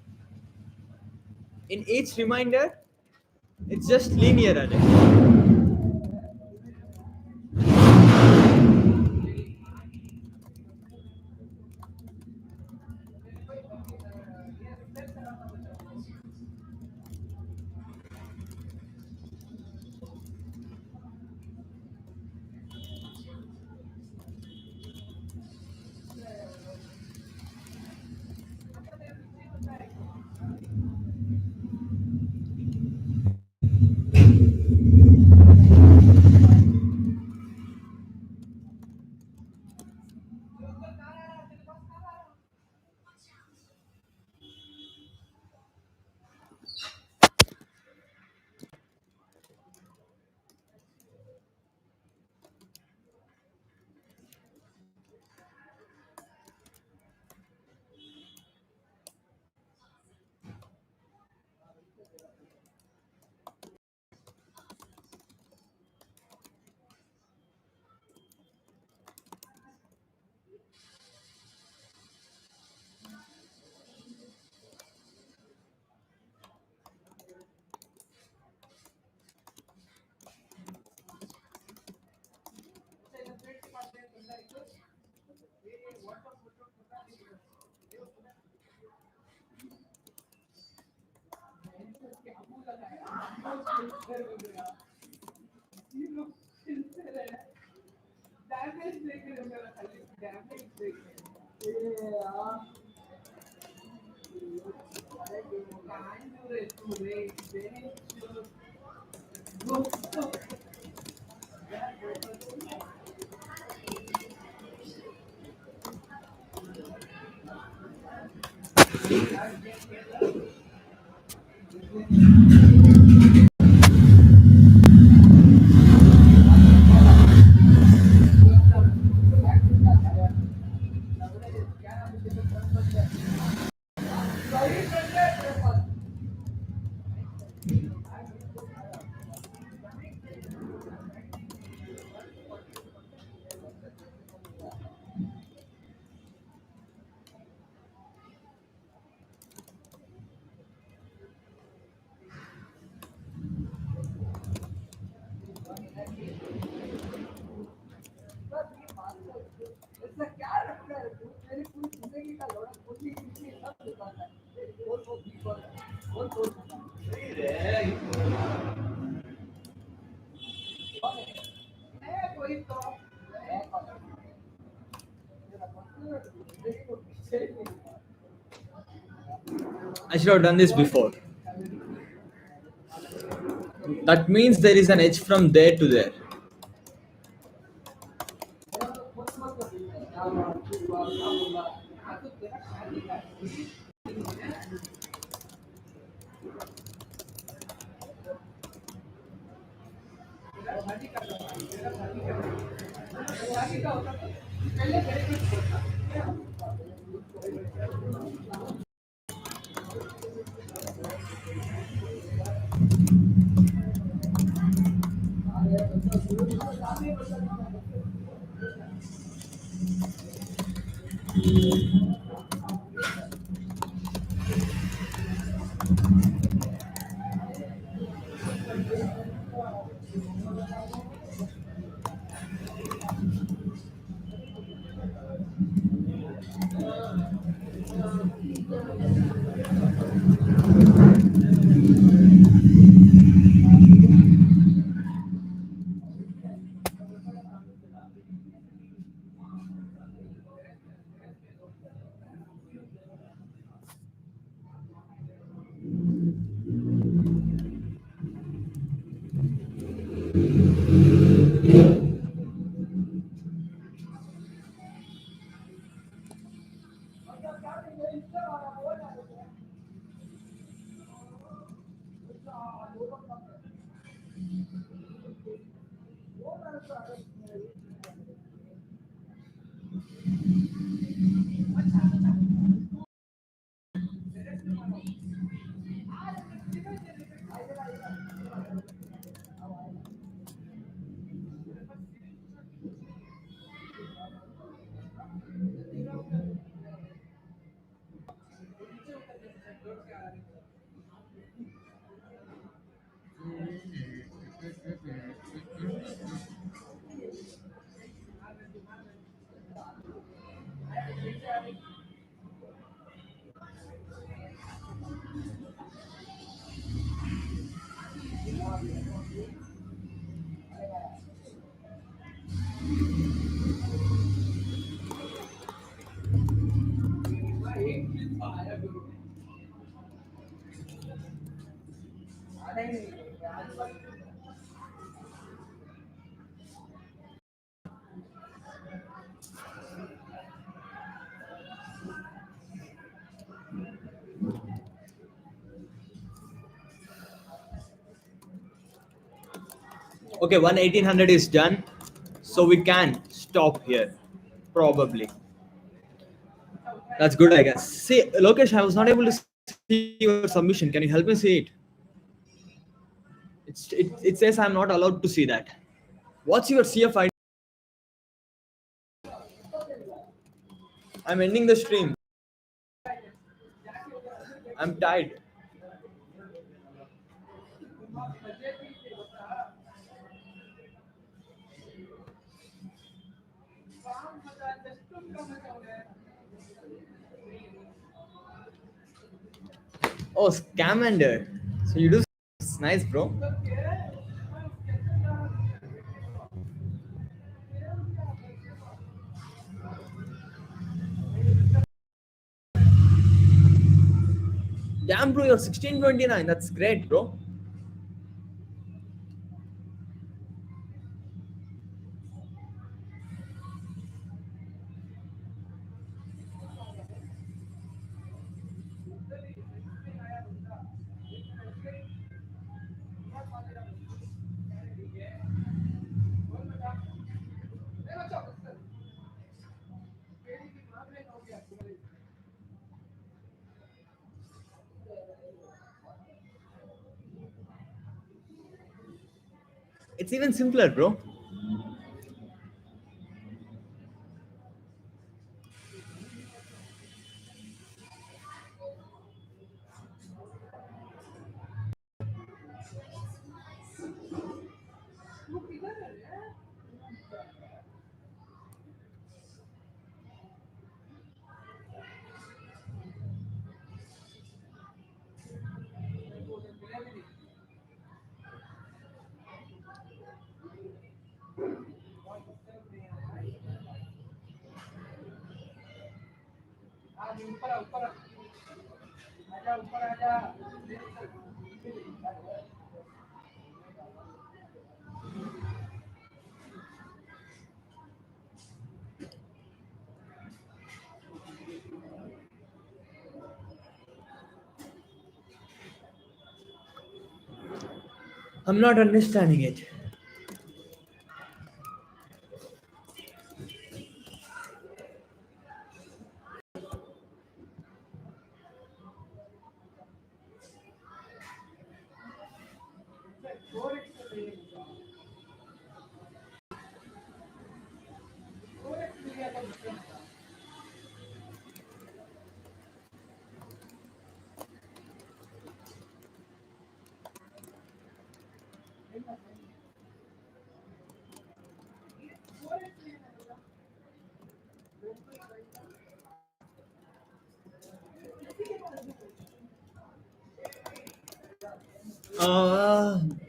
in each reminder, it's just linear array. ऐसा क्या रखता है तू? मेरी पूरी जिंदगी का लौड़ा पूरी जिंदगी सब दिखाता है। बोल बोल मैं कोई तो I should have done this before. That means there is an edge from there to there. Okay, 1800 is done. So we can stop here. Probably. That's good, I guess. See, Lokesh, I was not able to see your submission. Can you help me see it? It says I'm not allowed to see that. What's your CF? I'm ending the stream. I'm tired. Oh, Scamander. So you do nice, bro. Damn, bro, you're 1629. That's great, bro. It's even simpler, bro. I'm not understanding it.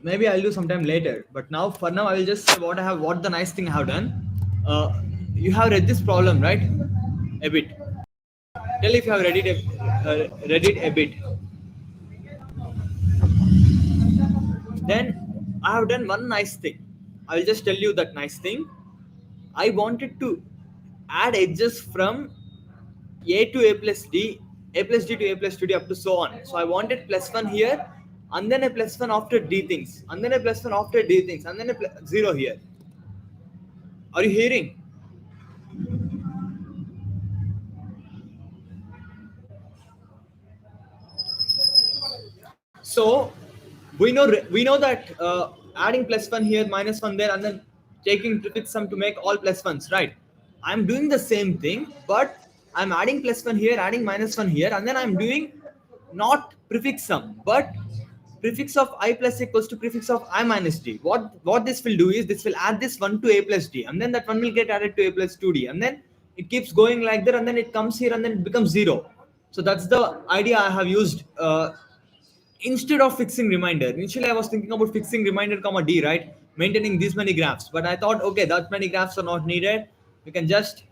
Maybe I'll do sometime later. But now, for now, I will just say what the nice thing I have done. You have read this problem, right? A bit. Tell if you have read it a bit. Then I have done one nice thing. I will just tell you that nice thing. I wanted to add edges from A to A plus D, A plus D to A plus 2D up to so on. So I wanted plus 1 here, and then a plus 1 after D things, and then a plus 1 after D things, and then a 0 here. Are you hearing? So we know that adding plus 1 here, minus 1 there, and then taking prefix sum to make all plus 1s, right? I'm doing the same thing, but I'm adding plus 1 here, adding minus 1 here, and then I'm doing not prefix sum, but prefix of I plus equals to prefix of I minus d. What this will do is this will add this 1 to A plus d, and then that 1 will get added to A plus 2d, and then it keeps going like that, and then it comes here, and then it becomes 0. So that's the idea I have used. Instead of fixing reminder, initially I was thinking about fixing reminder comma d, right, maintaining these many graphs, but I thought, okay, that many graphs are not needed. You can just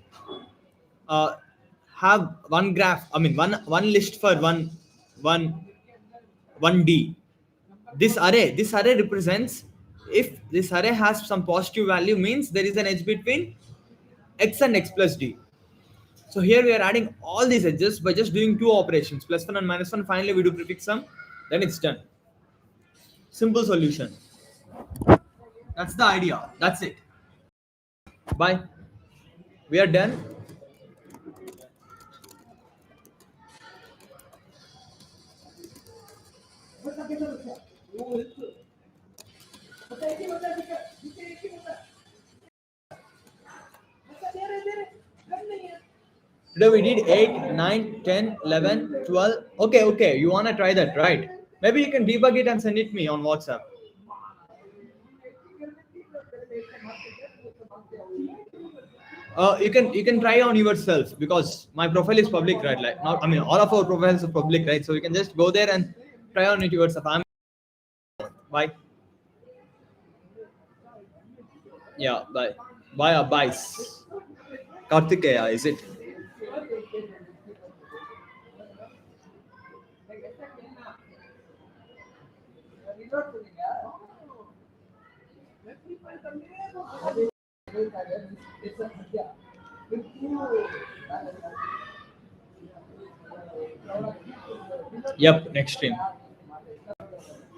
have one graph, I mean one list for one d. This array represents, if this array has some positive value, means there is an edge between x and x plus d. So here we are adding all these edges by just doing two operations, plus 1 and minus 1. Finally we do prefix sum, then it's done. Simple solution. That's the idea. That's it. Bye. We are done. Today we did 8, 9, 10, 11, 12. Okay. You want to try that, right? Maybe you can debug it and send it me on WhatsApp. You can try on yourself, because my profile is public, right? Like, not, I mean, all of our profiles are public, right? So you can just go there and try on it yourself. Bye. Yeah, bye. Bye, Abais. Kartikeya, is it? Yep, next stream.